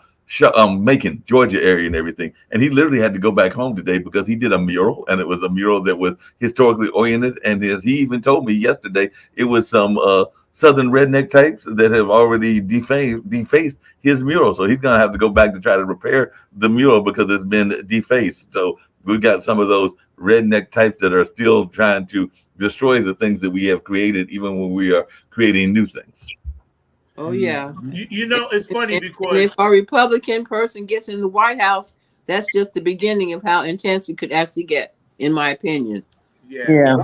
Macon, Georgia area and everything. And he literally had to go back home today because he did a mural, and it was a mural that was historically oriented. And as he even told me yesterday, it was some Southern redneck types that have already defaced his mural. So he's going to have to go back to try to repair the mural because it's been defaced. So we've got some of those redneck types that are still trying to destroy the things that we have created, even when we are creating new things. Oh yeah. It's funny And because if a Republican person gets in the White House, that's just the beginning of how intense it could actually get, in my opinion. Yeah.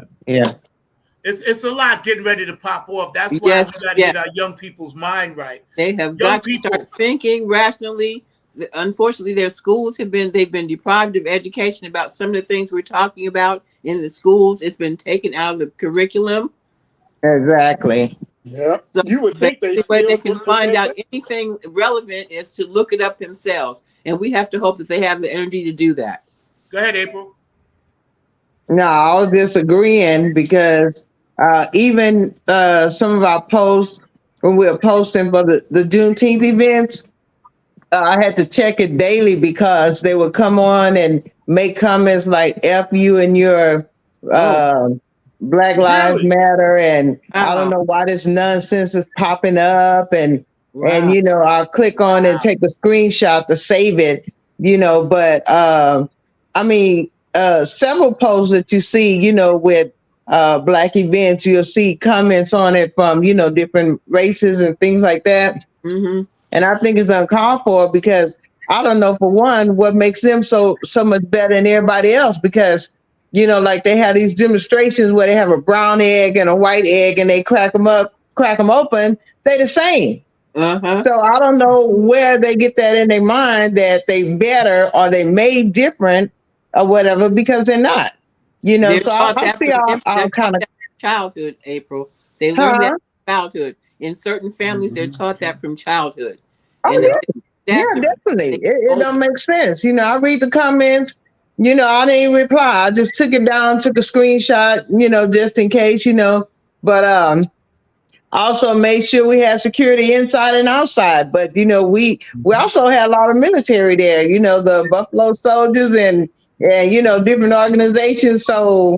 It's a lot getting ready to pop off. That's why Yes, we got to get our young people's mind right. They have got to start thinking rationally. Unfortunately, their schools they've been deprived of education about some of the things we're talking about in the schools. It's been taken out of the curriculum. Exactly. Yeah. So You would think the way they can find out anything relevant is to look it up themselves. And we have to hope that they have the energy to do that. Go ahead, April. No, I was disagreeing because even some of our posts when we were posting for the Juneteenth events, I had to check it daily because they would come on and make comments like "F you" and your Black Lives Matter, and I don't know why this nonsense is popping up, and I'll click on and take a screenshot to save it, but several posts that you see, with Black events, you'll see comments on it from, different races and things like that. Mm-hmm. And I think it's uncalled for because I don't know, for one, what makes them so much better than everybody else, because like they have these demonstrations where they have a brown egg and a white egg and they crack them open, they the same. Uh-huh. So I don't know where they get that in their mind that they better or they made different or whatever, because they're not. So I see our kind of childhood, April. They learn that from childhood. In certain families, they're taught that from childhood. Definitely. It don't make sense. I read the comments. I didn't even reply. I just took it down, took a screenshot, just in case, but also made sure we had security inside and outside. But, we also had a lot of military there, the Buffalo Soldiers and and different organizations. So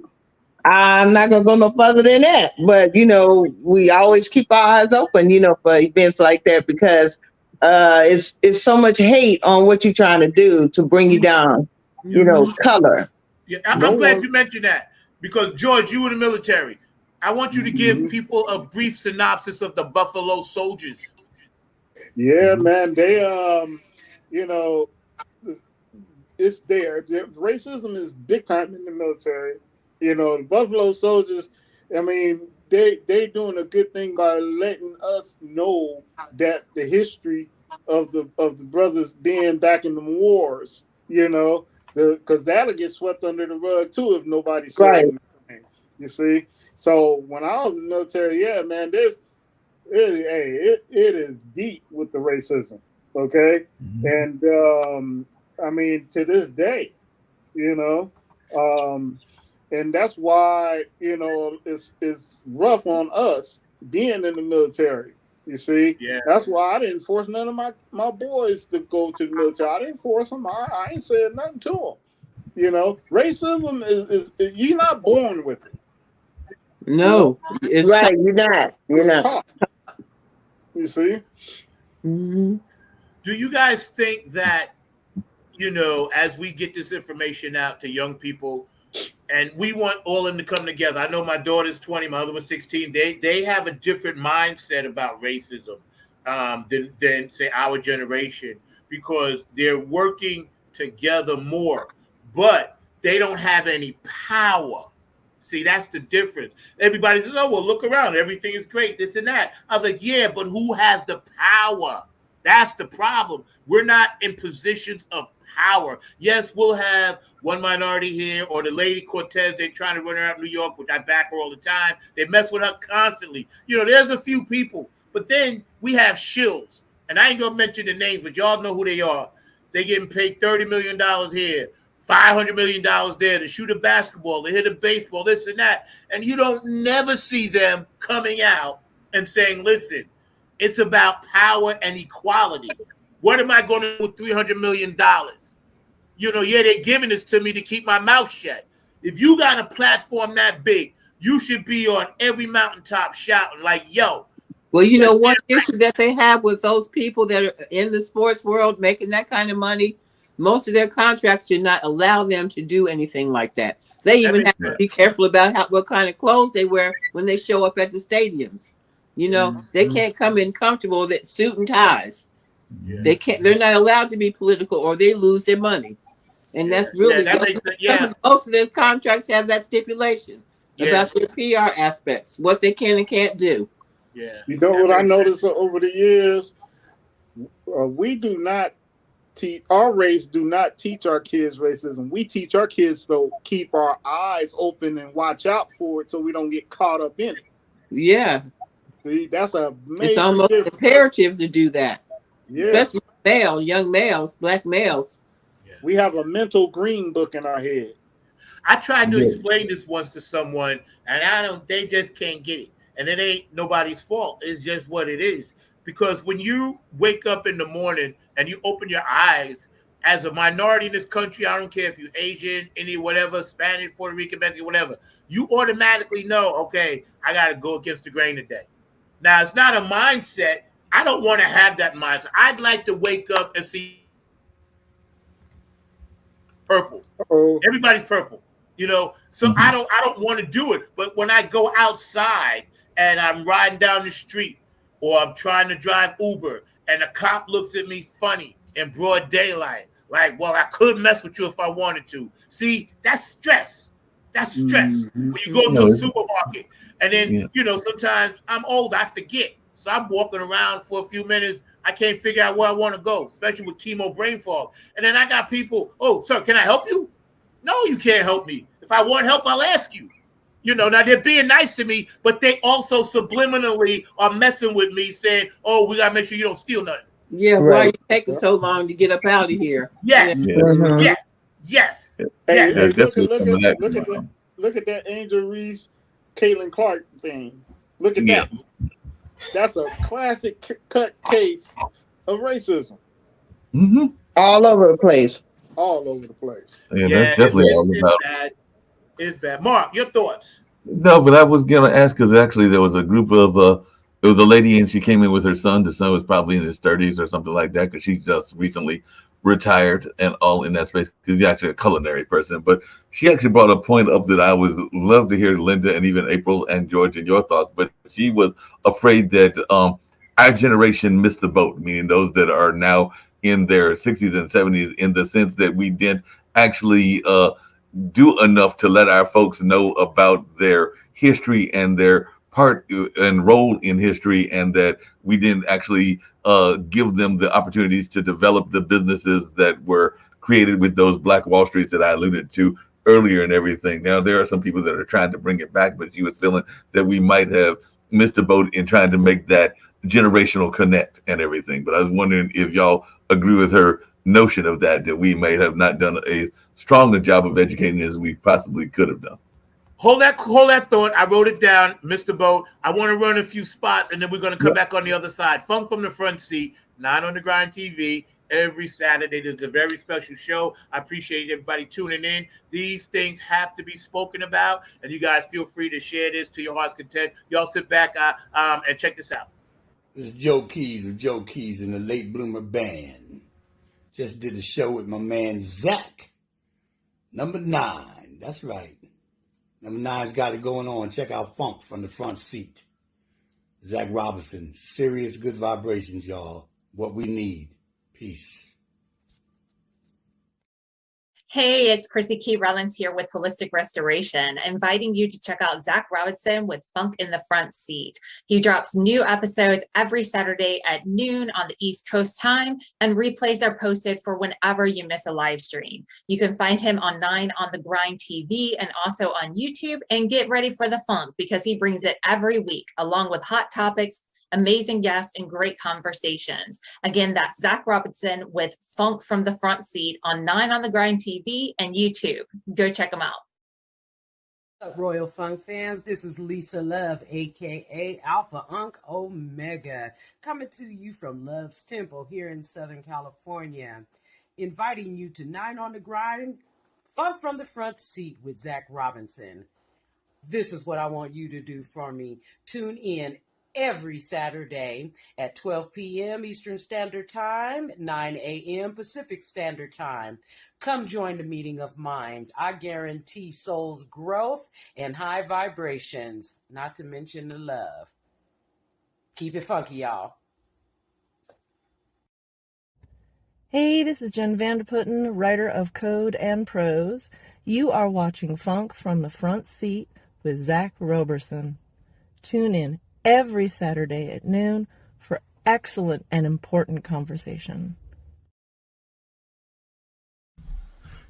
I'm not gonna go no further than that. But we always keep our eyes open, for events like that because it's so much hate on what you're trying to do to bring you down, color. Yeah, I'm No glad one- you mentioned that because George, you were in the military. I want you to give people a brief synopsis of the Buffalo Soldiers. Yeah, man. They it's there. Racism is big time in the military. The Buffalo Soldiers, I mean, they doing a good thing by letting us know that the history of the brothers being back in the wars, because that'll get swept under the rug too if nobody says Right. anything. You see? So when I was in the military, yeah, man, it is deep with the racism. Okay. And I mean, to this day, and that's why it's rough on us being in the military. You see, Yeah. that's why I didn't force none of my boys to go to the military. I didn't force them. I ain't said nothing to them. Racism is you're not born with it. No, it's Right, you're not. You're It's not. taught. You see. Mhm. Do you guys think that, as we get this information out to young people, and we want all of them to come together? I know my daughter's 20, my other one's 16. They have a different mindset about racism than say our generation because they're working together more, but they don't have any power. See, that's the difference. Everybody says, "Oh, well, look around. Everything is great, this and that." I was like, yeah, but who has the power? That's the problem. We're not in positions of power. Yes, we'll have one minority here or the lady Cortez. They're trying to run her out of New York, which I back her all the time. They mess with her constantly. There's a few people. But then we have shills. And I ain't going to mention the names, but y'all know who they are. They getting paid $30 million here, $500 million there to shoot a basketball, to hit a baseball, this and that. And you don't never see them coming out and saying, listen, it's about power and equality. What am I going to do with $300 million? They're giving this to me to keep my mouth shut. If you got a platform that big, you should be on every mountaintop shouting like, yo. Well, one issue that they have with those people that are in the sports world making that kind of money, most of their contracts do not allow them to do anything like that. They even have to be careful about what kind of clothes they wear when they show up at the stadiums. They can't come in comfortable with suit and ties. Yeah. They can't. They're not allowed to be political, or they lose their money. And that's really that makes sense. most of their contracts have that stipulation about their PR aspects, what they can and can't do. Yeah. You know what I noticed over the years? We do not teach, our race do not teach our kids racism. We teach our kids to keep our eyes open and watch out for it so we don't get caught up in it. Yeah. See, that's a major It's almost difference. imperative to do that. Yeah. Especially young males, black males. We have a mental green book in our head. I tried to explain this once to someone, and they just can't get it. And it ain't nobody's fault. It's just what it is. Because when you wake up in the morning and you open your eyes as a minority in this country, I don't care if you're Asian, any whatever, Spanish, Puerto Rican, Mexican, whatever, you automatically know, okay, I got to go against the grain today. Now, it's not a mindset. I don't want to have that mindset. I'd like to wake up and see purple. Uh-oh. Everybody's purple, so I don't want to do it. But when I go outside and I'm riding down the street or I'm trying to drive Uber and a cop looks at me funny in broad daylight, like, well, I could mess with you if I wanted to. See, that's stress. That's stress. When you go to a supermarket and then, sometimes I'm old, I forget. So I'm walking around for a few minutes. I can't figure out where I want to go, especially with chemo brain fog. And then I got people, oh, sir, can I help you? No, you can't help me. If I want help, I'll ask you. Now they're being nice to me, but they also subliminally are messing with me saying, oh, we got to make sure you don't steal nothing. Yeah, why are you taking so long to get up out of here? Yes. Mhm. Yes. Hey, Yeah. look at that Angel Reese, Caitlin Clark thing. Look at that. That's a classic cut case of racism. Mm-hmm. All over the place. all over the place. Yeah, Yeah, that's definitely all it's about. bad. It's bad. Mark, your thoughts? No, but I was gonna ask because actually there was a group of there was a lady and she came in with her son. The son was probably in his 30s or something like that because she just recently retired and all in that space because he's actually a culinary person. But she actually brought a point up that I would love to hear Linda and even April and George and your thoughts. But she was afraid that our generation missed the boat, meaning those that are now in their 60s and 70s, in the sense that we didn't actually do enough to let our folks know about their history and their part and role in history, and that we didn't actually give them the opportunities to develop the businesses that were created with those Black Wall Streets that I alluded to earlier and everything. Now, there are some people that are trying to bring it back, but she was feeling that we might have missed a boat in trying to make that generational connect and everything. But I was wondering if y'all agree with her notion of that we may have not done a stronger job of educating as we possibly could have done. Hold that thought. I wrote it down, Mr. Boat. I want to run a few spots, and then we're going to come back on the other side. Funk from the Front Seat, 9 on the Grind TV, every Saturday. There's a very special show. I appreciate everybody tuning in. These things have to be spoken about, and you guys feel free to share this to your heart's content. Y'all sit back and check this out. This is Joe Keys of Joe Keys and the Late Bloomer Band. Just did a show with my man Zach. Number 9. That's right. Number 9's got it going on. Check out Funk from the Front Seat. Zach Robinson. Serious good vibrations, y'all. What we need. Peace. Hey, it's Chrissy Key Rollins here with Holistic Restoration, inviting you to check out Zach Robinson with Funk in the Front Seat. He drops new episodes every Saturday at noon on the East Coast time, and replays are posted for whenever you miss a live stream. You can find him on 9 on the Grind TV and also on YouTube, and get ready for the funk because he brings it every week along with hot topics, amazing guests, and great conversations. Again, that's Zach Robinson with Funk from the Front Seat on 9 on the Grind TV and YouTube. Go check them out. What's up, Royal Funk fans? This is Lisa Love, aka Alpha Unk Omega, coming to you from Love's Temple here in Southern California, inviting you to 9 on the Grind, Funk from the Front Seat with Zach Robinson. This is what I want you to do for me. Tune in every Saturday at 12 p.m. Eastern Standard Time, 9 a.m. Pacific Standard Time. Come join the meeting of minds. I guarantee soul's growth and high vibrations, not to mention the love. Keep it funky, y'all. Hey, this is Jen Vanderputten, writer of Code and Prose. You are watching Funk from the Front Seat with Zach Roberson. Tune in every Saturday at noon for excellent and important conversation.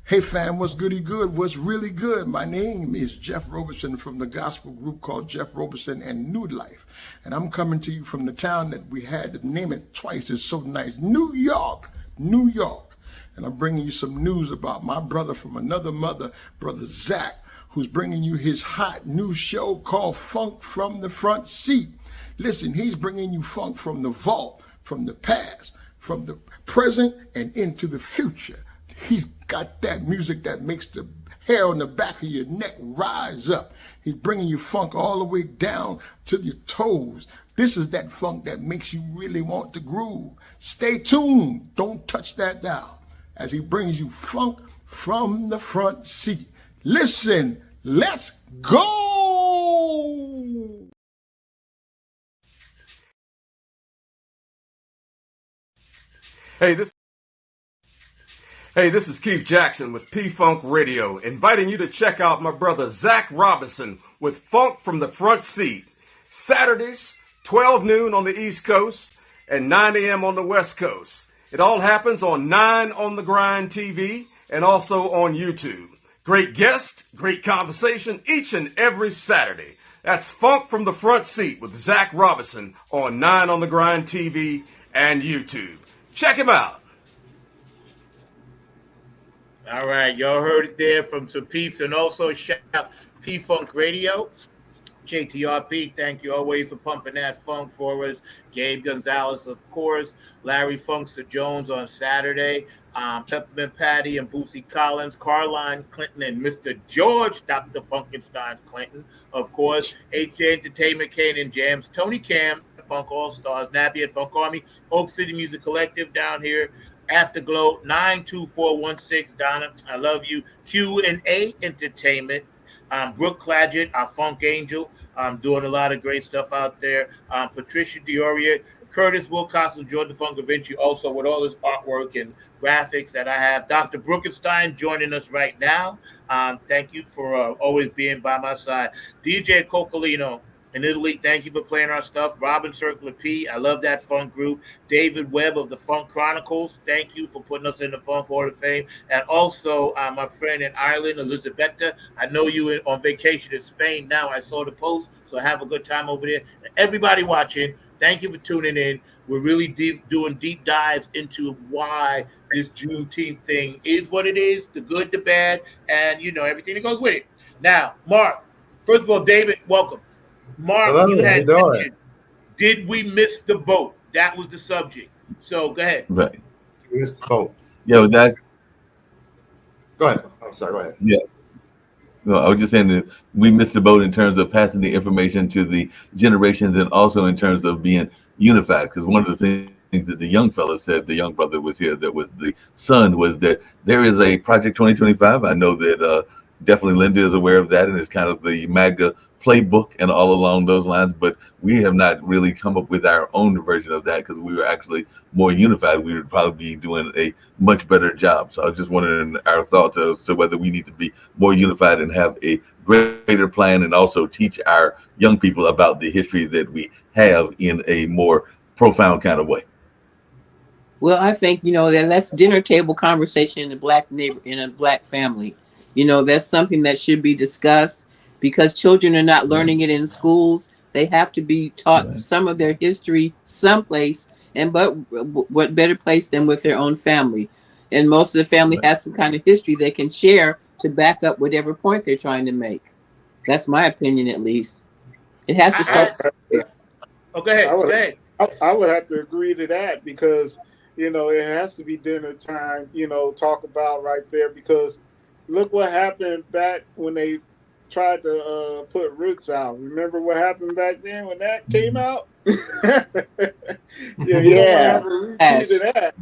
Hey fam, what's goody good? What's really good? My name is Jeff Roberson from the gospel group called Jeff Roberson and New Life. And I'm coming to you from the town that we had to name it twice. It's so nice. New York, New York. And I'm bringing you some news about my brother from another mother, Brother Zach, who's bringing you his hot new show called Funk from the Front Seat. Listen, he's bringing you funk from the vault, from the past, from the present, and into the future. He's got that music that makes the hair on the back of your neck rise up. He's bringing you funk all the way down to your toes. This is that funk that makes you really want to groove. Stay tuned. Don't touch that dial as he brings you funk from the front seat. Listen, let's go! Hey, this is Keith Jackson with P-Funk Radio, inviting you to check out my brother Zach Robinson with Funk from the Front Seat. Saturdays, 12 noon on the East Coast and 9 a.m. on the West Coast. It all happens on 9 on the Grind TV and also on YouTube. Great guest, great conversation each and every Saturday. That's Funk from the Front Seat with Zach Robinson on 9 on the Grind TV and YouTube. Check him out. All right, y'all heard it there from some peeps, and also shout out P-Funk Radio. JTRP, thank you always for pumping that funk for us. Gabe Gonzalez, of course. Larry Funkster Jones on Saturday. Peppermint Patty and Boosie Collins, Carline Clinton, and Mr. George, Dr. Funkenstein Clinton, of course. HJ Entertainment, Kane and Jams, Tony Cam, Funk All Stars, Nappy at Funk Army, Oak City Music Collective down here. Afterglow 92416, Donna, I love you. Q&A Entertainment, Brooke Clagett, our Funk Angel, doing a lot of great stuff out there. Patricia Dioria, Curtis Wilcox of Jordan Funk Da Vinci, also with all his artwork and graphics that I have. Dr. Brookenstein joining us right now. Thank you for always being by my side. DJ Coccolino in Italy, thank you for playing our stuff. Robin Circular P, I love that funk group. David Webb of the Funk Chronicles, thank you for putting us in the Funk Hall of Fame. And also my friend in Ireland, Elizabetta, I know you on vacation in Spain now. I saw the post, so have a good time over there. Everybody watching, thank you for tuning in. We're really doing deep dives into why this Juneteenth thing is what it is, the good, the bad, and, you know, everything that goes with it. Now, Mark, first of all, David, welcome. Mark, Hello, you how had you doing? mentioned, did we miss the boat? That was the subject. So go ahead. Right. We missed the boat. Yeah, that's Go ahead. I'm sorry. Go ahead. yeah. No, I was just saying that we missed the boat in terms of passing the information to the generations, and also in terms of being unified. Because one of the things that the young fella said, the young brother was here, that was the son, was that there is a Project 2025. I know that definitely Linda is aware of that, and it's kind of the MAGA playbook and all along those lines. But we have not really come up with our own version of that, because we were actually more unified. We would probably be doing a much better job. So I was just wondering our thoughts as to whether we need to be more unified and have a greater plan, and also teach our young people about the history that we have in a more profound kind of way. Well, I think, you know, that's dinner table conversation in a black family. You know, that's something that should be discussed, because children are not learning it in schools. They have to be taught some of their history someplace, and but what better place than with their own family? And most of the family has some kind of history they can share to back up whatever point they're trying to make. That's my opinion, at least. It has to start there. Oh, go ahead. Go ahead. I would have to agree to that, because, you know, it has to be dinner time, you know, talk about right there, because look what happened back when they tried to put Roots out. Remember what happened back then when that came out? You don't have a repeat of that.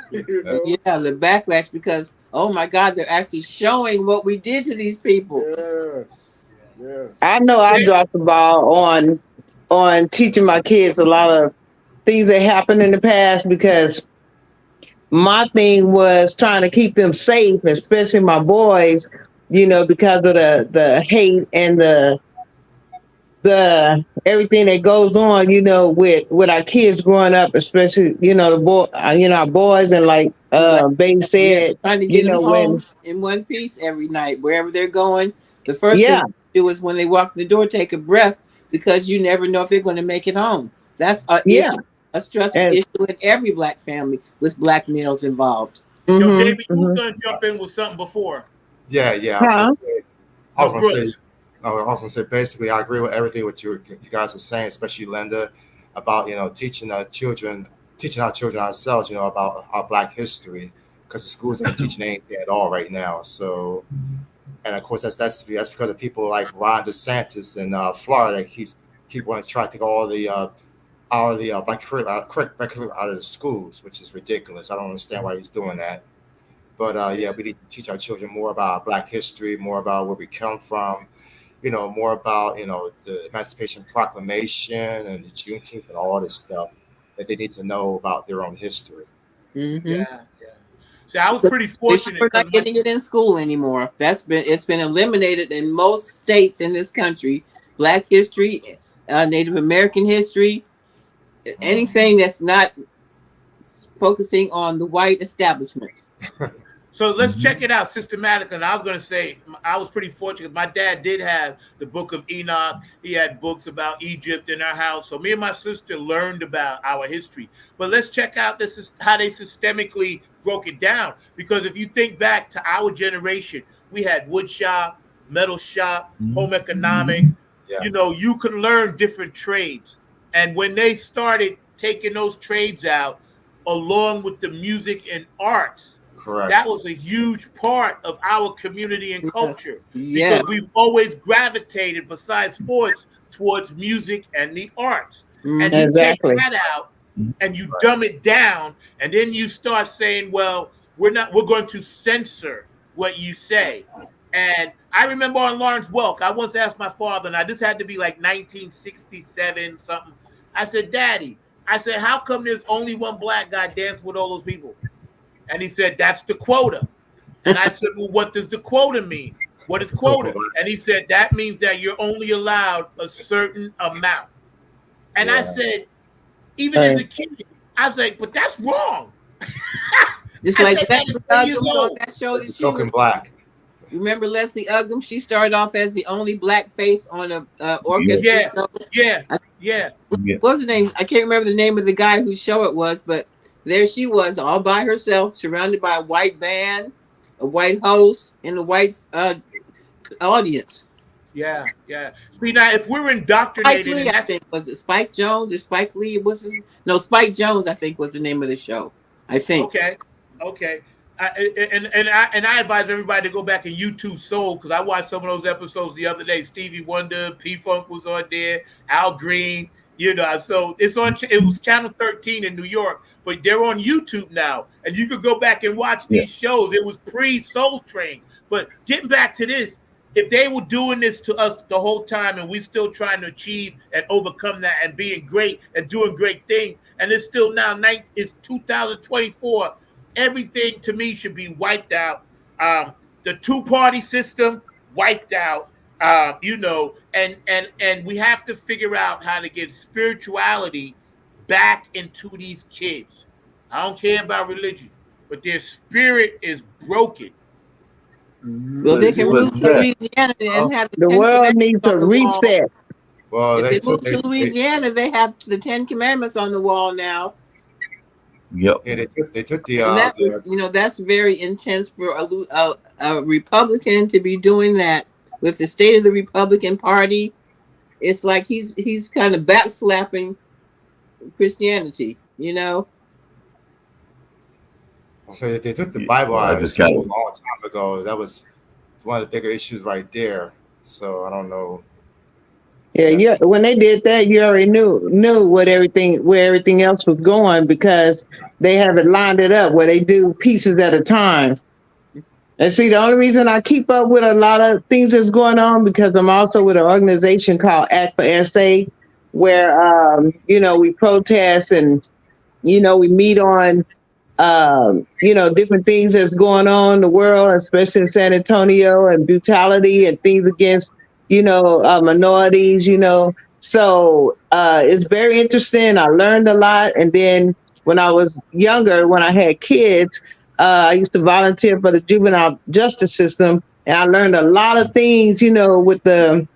You know? Yeah, the backlash, because, oh my God, they're actually showing what we did to these people. Yes. I know I dropped the ball on teaching my kids a lot of things that happened in the past, because my thing was trying to keep them safe, especially my boys, you know, because of the hate and the everything that goes on, you know, with our kids growing up, especially, you know, our boys, and like Babe said, trying to you get know, them when home in one piece every night, wherever they're going. The first thing to do is, when they walk in the door, take a breath, because you never know if they're going to make it home. That's issue, a stressful issue in every black family with black males involved. Yo, David, you were going to jump in with something before. Yeah. I was gonna say basically I agree with everything what you guys are saying, especially Linda, about, you know, teaching our children ourselves, you know, about our Black history, because the schools aren't teaching anything at all right now. So, and of course that's because of people like Ron DeSantis in Florida that keep wanting to try to take all the Black curriculum out of the schools, which is ridiculous. I don't understand why he's doing that. But yeah, we need to teach our children more about Black history, more about where we come from, you know, more about, you know, the Emancipation Proclamation and the Juneteenth and all this stuff that they need to know about their own history. Yeah. See, I was pretty fortunate. We're not getting it in school anymore. It's been eliminated in most states in this country. Black history, Native American history, anything that's not focusing on the white establishment. So let's check it out systematically. And I was going to say, I was pretty fortunate. My dad did have the Book of Enoch. He had books about Egypt in our house. So me and my sister learned about our history. But let's check out this is how they systemically broke it down. Because if you think back to our generation, we had wood shop, metal shop, home economics, Yeah. you know, you could learn different trades. And when they started taking those trades out, along with the music and arts, Correct. that was a huge part of our community and culture. Yes. Because we've always gravitated, besides sports, towards music and the arts. And you Exactly. take that out and you dumb it down, and then you start saying, well, we're going to censor what you say. And I remember on Lawrence Welk, I once asked my father, now this had to be like 1967 something. I said, Daddy, I said, how come there's only one black guy dancing with all those people? And he said, that's the quota. And I said, well, what does the quota mean? What is quota? And he said, that means that you're only allowed a certain amount. And I said, even as a kid, I was like, but that's wrong. Just I like said, Leslie that is 4 years Uggams on old. that show that It's she token was. black. Remember Leslie Uggams? She started off as the only black face on a orchestra Yeah, show. yeah. What was the name? I can't remember the name of the guy whose show it was, but there she was, all by herself, surrounded by a white band, a white host, and a white audience. Yeah. See, now, if we're Spike indoctrinated, Lee, and I that's think, was it Spike Jones or Spike Lee? No, Spike Jones, I think, was the name of the show. I think. okay. I advise everybody to go back and YouTube Soul, because I watched some of those episodes the other day. Stevie Wonder, P Funk was on there, Al Green, you know. So it's on. It was Channel 13 in New York, but they're on YouTube now, and you could go back and watch these shows. It was pre-Soul Train. But getting back to this, if they were doing this to us the whole time, and we still trying to achieve and overcome that and being great and doing great things, and it's still now it's 2024. Everything to me should be wiped out. The two-party system wiped out. You know, and we have to figure out how to get spirituality back into these kids. I don't care about religion, but their spirit is broken. Well, they can move to Louisiana and have The Ten world Commandments needs on a the wall. reset. Well, If they move to Louisiana, they have the 10 Commandments on the wall now. Yep. Yeah, they took the And that was, you know, that's very intense for a Republican to be doing that with the state of the Republican Party. It's like he's kind of backslapping Christianity, you know. So they took the Bible out of school a long time ago. That was one of the bigger issues right there. So I don't know. Yeah. When they did that, you already knew where everything else was going, because they have it lined it up where they do pieces at a time. And see, the only reason I keep up with a lot of things that's going on, because I'm also with an organization called Act for SA, where you know, we protest and, you know, we meet on you know, different things that's going on in the world, especially in San Antonio, and brutality and things against, you know, minorities, you know. So it's very interesting. I learned a lot. And then when I was younger, when I had kids, I used to volunteer for the juvenile justice system. And I learned a lot of things, you know, with the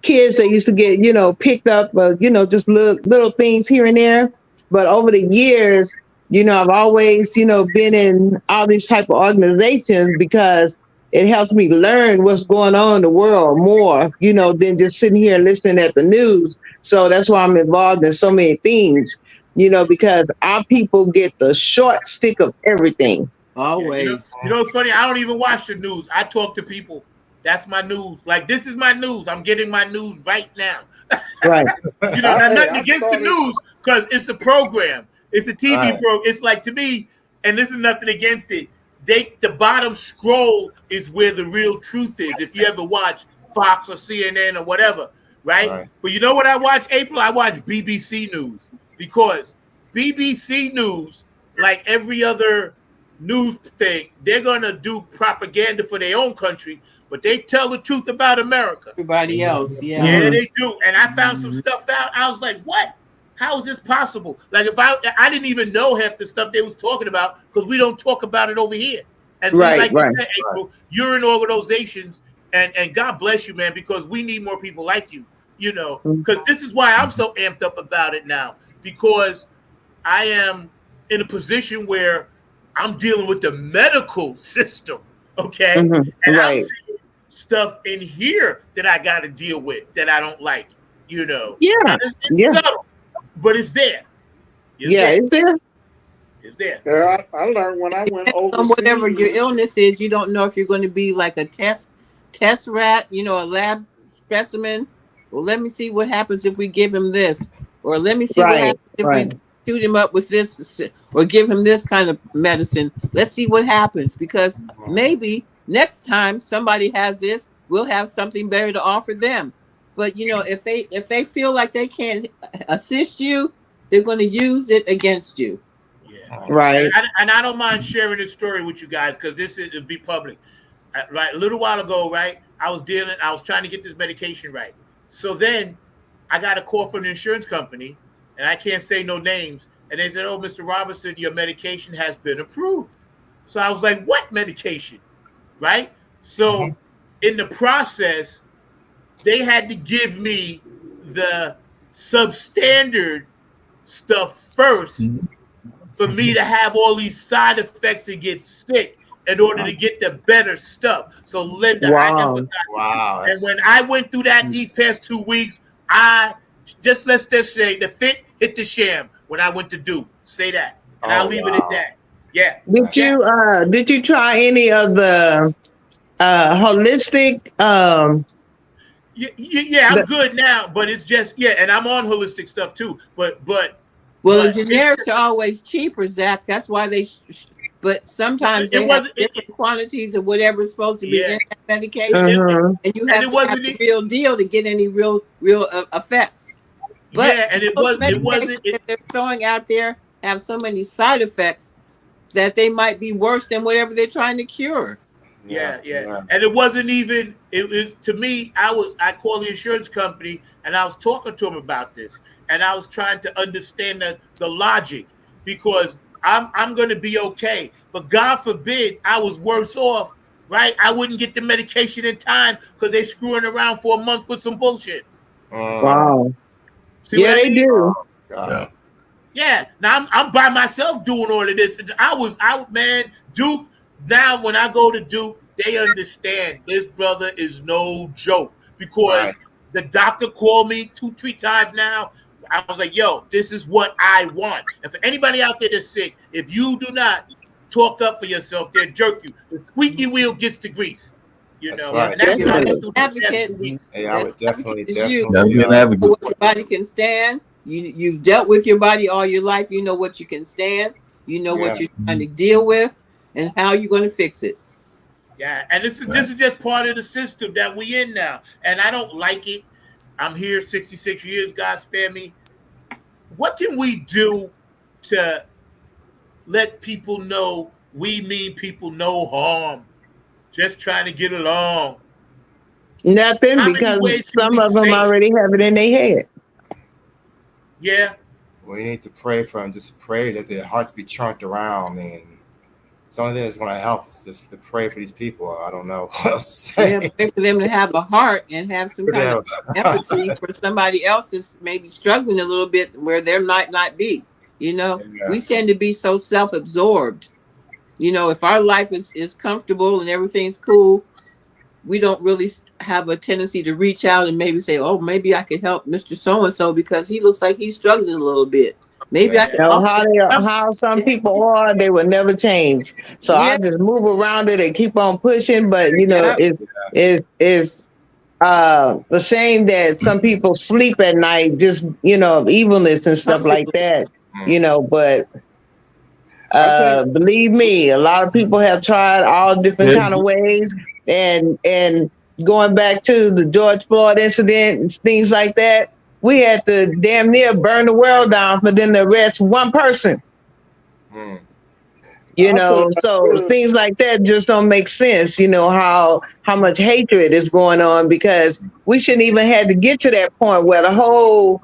kids that used to get, you know, picked up, you know, just little things here and there. But over the years, you know, I've always, you know, been in all these type of organizations, because it helps me learn what's going on in the world more, you know, than just sitting here and listening at the news. So that's why I'm involved in so many things, you know, because our people get the short stick of everything. Always. You know, it's funny. I don't even watch the news. I talk to people. That's my news. Like, this is my news. I'm getting my news right now. Right. You know, nothing against the news, because it's a program. It's a TV program. It's like, to me, and this is nothing against it, the bottom scroll is where the real truth is. If you ever watch Fox or CNN or whatever, right? But you know what I watch, April? I watch BBC News, because BBC News, like every other news thing, they're going to do propaganda for their own country, but they tell the truth about America. Everybody else, yeah. Yeah, they do. And I found some stuff out. I was like, what? How is this possible? Like, if I didn't even know half the stuff they was talking about, because we don't talk about it over here. And like you said, April, you're in organizations, and God bless you, man, because we need more people like you, you know, because this is why I'm so amped up about it now, because I am in a position where I'm dealing with the medical system, okay? And I'm seeing stuff in here that I got to deal with that I don't like. You know, Yeah, and it's yeah, subtle, but it's there. it's there. It's there. Yeah, I learned when I went On whatever your overseas. illness is, you don't know if you're going to be like a test rat, you know, a lab specimen. Well, let me see what happens if we give him this, or let me see what Right, happens if right. we shoot him up with this, or give him this kind of medicine. Let's see what happens, because maybe next time somebody has this, we'll have something better to offer them. But you know, if they feel like they can't assist you, they're going to use it against you. Right. And I don't mind sharing this story with you guys because this is it'll be public. Right, a little while ago, right, I was trying to get this medication right. So then I got a call from the insurance company, and I can't say no names. And they said, "Oh, Mr. Robertson, your medication has been approved." So I was like, "What medication?" Right? So in the process, they had to give me the substandard stuff first for me to have all these side effects and get sick in order to get the better stuff. So Linda, I Wow. never got Wow. and when I went through that these past 2 weeks, let's just say the fit hit the sham when I went to do. Say that. And I'll leave it at that. Yeah. Did you try any of the holistic Yeah, I'm good now, but it's just and I'm on holistic stuff too. But Well, the generics are always cheaper, Zach. That's why they. But sometimes they have different quantities of whatever's supposed to be in that medication, and you have to have the real deal to get any real effects. But and it wasn't. That they're throwing out there have so many side effects that they might be worse than whatever they're trying to cure. Yeah. And it wasn't even. It was to me. I called the insurance company and I was talking to them about this, and I was trying to understand the logic because I'm going to be okay, but God forbid I was worse off. Right? I wouldn't get the medication in time because they're screwing around for a month with some bullshit. Wow. See what I they mean? do. Yeah. Now I'm by myself doing all of this. I was out, man. Duke. Now when I go to Duke, they understand this brother is no joke because the doctor called me 2-3 times now. I was like, yo, this is what I want. And for anybody out there that's sick, if you do not talk up for yourself, they'll jerk you. The squeaky wheel gets the grease. You know, right. and that's what I went through the Advocate. 7 weeks. Hey, I would definitely. What your body can stand. You've dealt with your body all your life. You know what you can stand. You know what you're trying to deal with, and how you're going to fix it. Yeah, and this is just part of the system that we in now, and I don't like it. I'm here 66 years. God spare me. What can we do to let people know we mean people no harm? Just trying to get along. Nothing, How many because ways can some we of them say it? already have it in their head. Yeah. We need to pray for them. Just pray that their hearts be turned around. I mean, it's the only thing that's going to help is just to pray for these people. I don't know what else to say. Yeah, pray for them to have a heart and have some kind of empathy for somebody else that's maybe struggling a little bit where there might not be. You know, we tend to be so self-absorbed. You know, if our life is comfortable and everything's cool, we don't really have a tendency to reach out and maybe say, oh, maybe I could help Mr. So-and-so because he looks like he's struggling a little bit. Maybe I could how some people are, they will never change. So I just move around it and keep on pushing. But you know, it's a shame that some people sleep at night, just of evilness and stuff like that. You know, but believe me, a lot of people have tried all different kind of ways, and going back to the George Floyd incident and things like that. We had to damn near burn the world down for them to arrest one person. You know, so things like that just don't make sense. You know, how much hatred is going on, because we shouldn't even have to get to that point where the whole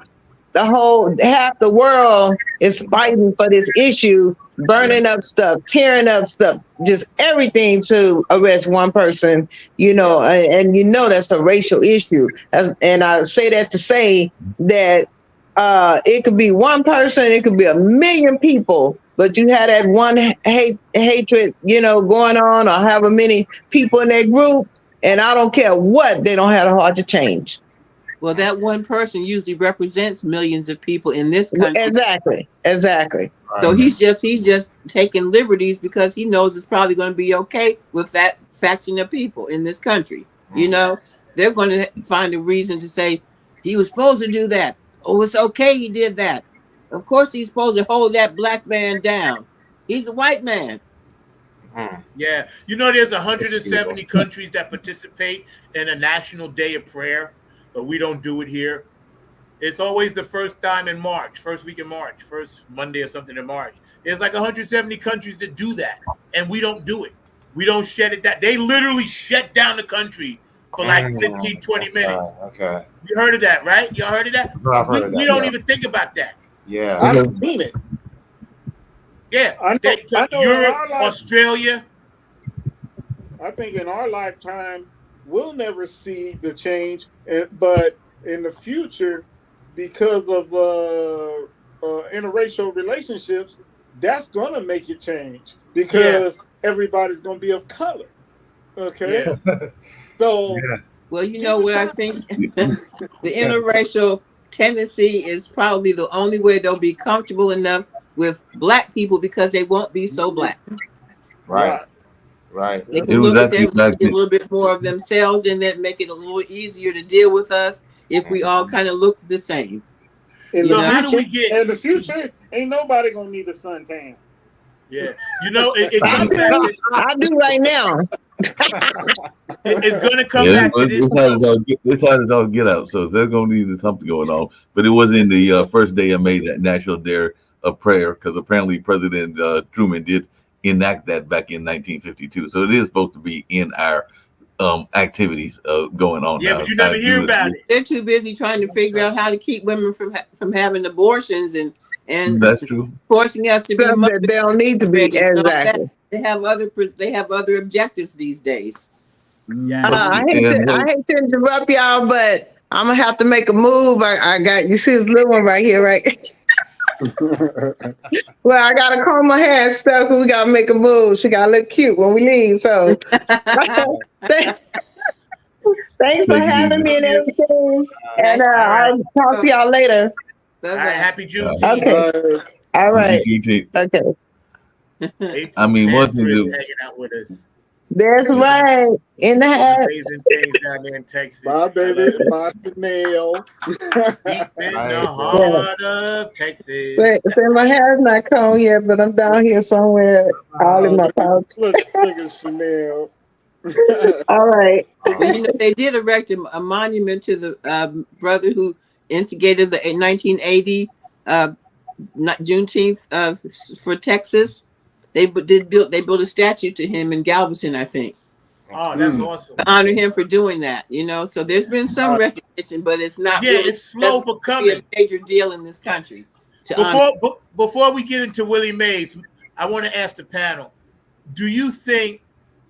half the world is fighting for this issue, burning up stuff, tearing up stuff, just everything to arrest one person, and that's a racial issue. And I say that to say that it could be one person, it could be 1 million people, but you have that one hatred, going on, or however many people in that group, And I don't care what, they don't have a heart to change. Well, that one person usually represents millions of people in this country. Exactly. So he's just taking liberties because he knows it's probably going to be okay with that faction of people in this country. You know, they're going to find a reason to say he was supposed to do that. Oh, it's okay he did that. Of course he's supposed to hold that black man down. He's a white man. Yeah. You know, there's 170 countries that participate in a National Day of Prayer, but we don't do it here. It's always the first time in March, first week in March, first Monday or something in March. There's like 170 countries that do that, and we don't do it. We don't shut it down. They literally shut down the country for like 15, 20 minutes. Okay. You heard of that, right? Y'all heard of that? I've heard of that, We don't yeah. even think about that. Yeah. I've seen it. Yeah. I know in Europe, our life- Australia. I think in our lifetime, we'll never see the change, but in the future, because of interracial relationships, that's going to make it change because everybody's going to be of color. Okay? So, well, you know what I think? The interracial tendency is probably the only way they'll be comfortable enough with black people because they won't be so black. Right. They can look at them a little bit more of themselves and that make it a little easier to deal with us if we all kind of look the same. In the future, ain't nobody going to need a suntan. Yeah. You know, it comes back to, I do right now. it's going to come Yeah, back to this. this side is all get out. So there's going to need something going on. But it was in the first day of May, that National Day of Prayer, because apparently President Truman did enact that back in 1952. So it is supposed to be in our activities going on. Yeah, now. but you never hear about it. They're too busy trying to figure out how to keep women from having abortions and That's true. forcing us to be Stuff that they don't need to be. Exactly. They have other objectives these days. I hate to interrupt y'all, but I'm gonna have to make a move. I got, you see this little one right here, right? Well, I gotta comb my hair and stuff because we gotta make a move. She gotta look cute when we leave. So thanks for having me and everything. And I'll talk to y'all later. All right, happy Juneteenth. Okay. All right. Okay. I mean, one thing is is hanging out with us. That's right. In the house. Amazing things down there in Texas. My baby, my Chanel. Deep in the heart of Texas. Say my hair's not combed yet, but I'm down here somewhere, all in my pouch. Look at Chanel. All right. Well, you know, they did erect a monument to the brother who instigated the 1980 Juneteenth for Texas. They built a statue to him in Galveston, I think. Oh, that's awesome. To honor him for doing that, you know. So there's been some recognition, but it's not. Yeah, really, it's slow for coming. A major deal in this country. Before we get into Willie Mays, I want to ask the panel: do you think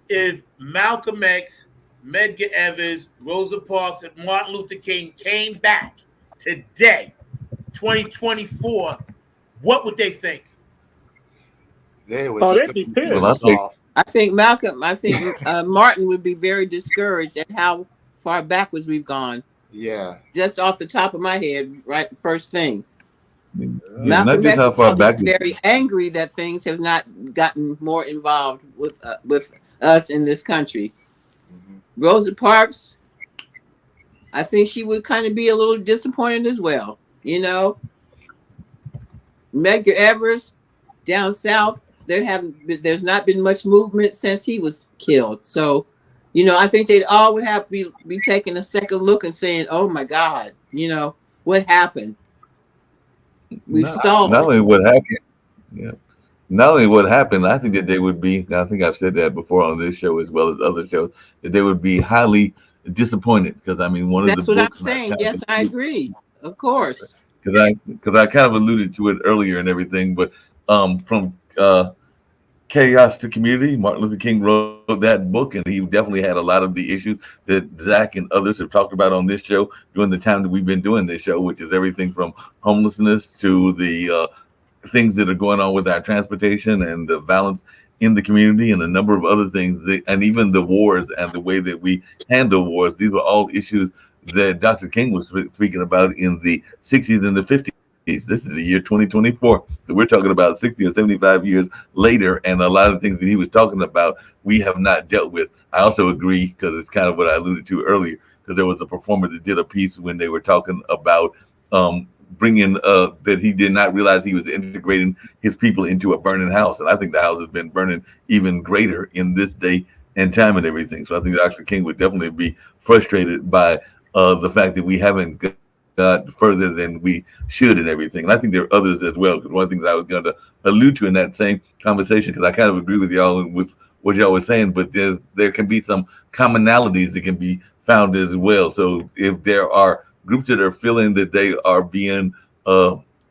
if Malcolm X, Medgar Evers, Rosa Parks, and Martin Luther King came back today, 2024, what would they think? They would they'd be pissed. I think Martin would be very discouraged at how far backwards we've gone. Yeah. Just off the top of my head, right, first thing. Not just how far back. Very angry that things have not gotten more involved with us in this country. Rosa Parks, I think she would kind of be a little disappointed as well. You know, Medgar Evers down south, there's not been much movement since he was killed. So, you know, I think they'd all would have to be taking a second look and saying, "Oh my God, you know, what happened? We stalled." Not only what happened, not only what happened, I think that they would be. I think I've said that before on this show as well as other shows, that they would be highly disappointed because I mean, That's what I'm saying. Yes, I agree. Of course. Because I kind of alluded to it earlier and everything, but from chaos to community, Martin Luther King wrote that book, and he definitely had a lot of the issues that Zach and others have talked about on this show during the time that we've been doing this show, which is everything from homelessness to the things that are going on with our transportation and the violence in the community and a number of other things, and even the wars and the way that we handle wars. These were all issues that Dr. King was speaking about in the 60s and the 50s. This is the year 2024. So we're talking about 60 or 75 years later, and a lot of things that he was talking about, we have not dealt with. I also agree, because it's kind of what I alluded to earlier, because there was a performer that did a piece when they were talking about bringing that he did not realize he was integrating his people into a burning house. And I think the house has been burning even greater in this day and time and everything. So I think Dr. King would definitely be frustrated by the fact that we haven't got further than we should and everything. And I think there are others as well, because one of the things I was going to allude to in that same conversation, because I kind of agree with y'all and with what y'all was saying, but there can be some commonalities that can be found as well. So if there are groups that are feeling that they are being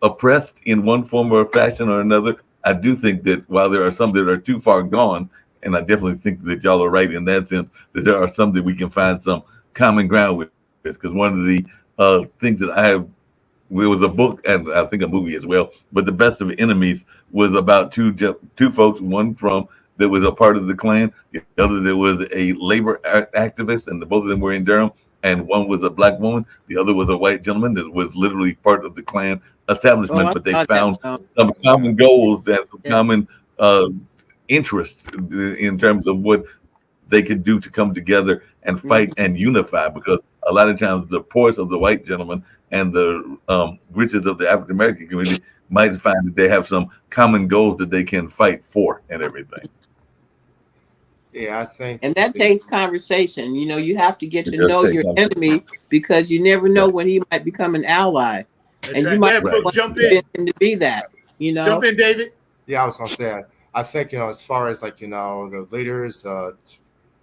oppressed in one form or fashion or another, I do think that while there are some that are too far gone, and I definitely think that y'all are right in that sense, that there are some that we can find some common ground with. Because one of the things that I have, it was a book and I think a movie as well, but The Best of Enemies was about two folks, one from that was a part of the Klan, the other that was a labor activist, and both of them were in Durham, and one was a black woman, the other was a white gentleman that was literally part of the Klan establishment, but they found some common goals and some common interests in terms of what they could do to come together and fight and unify, because a lot of times the poorest of the white gentlemen and the riches of the African American community might find that they have some common goals that they can fight for and everything. Yeah, I think. And that takes conversation. You know, you have to get to know your enemy, because you never know when he might become an ally. And you might jump in him to be that, you know. Jump in, David. Yeah, I was gonna say, I think, as far as like, the leaders with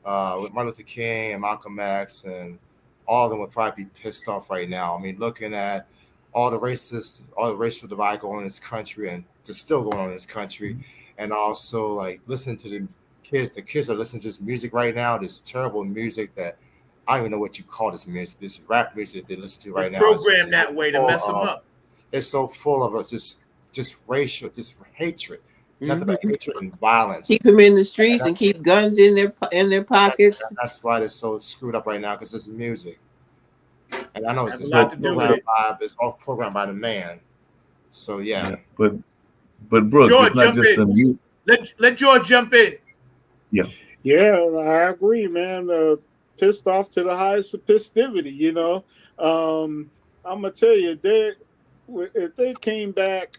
Martin Luther King and Malcolm X, and all of them would probably be pissed off right now. I mean, looking at all the racial divide going on in this country, and it's still going on in this country, and also like listening to the kids are listening to this music right now, this terrible music that I don't even know what you call this music, this rap music that they listen to right now. Programmed that way to mess them up. It's so full of us, just racial, just hatred. Nothing but hatred and violence. Keep them in the streets and keep guns in their pockets. That's why they're so screwed up right now, because it's music. And I know it's all programmed by, it's all programmed by the man. So yeah. But Brooke, George, it's not jump just in. Let George jump in. Yeah. Yeah, I agree, man. Pissed off to the highest festivity, I'm gonna tell you, if they came back,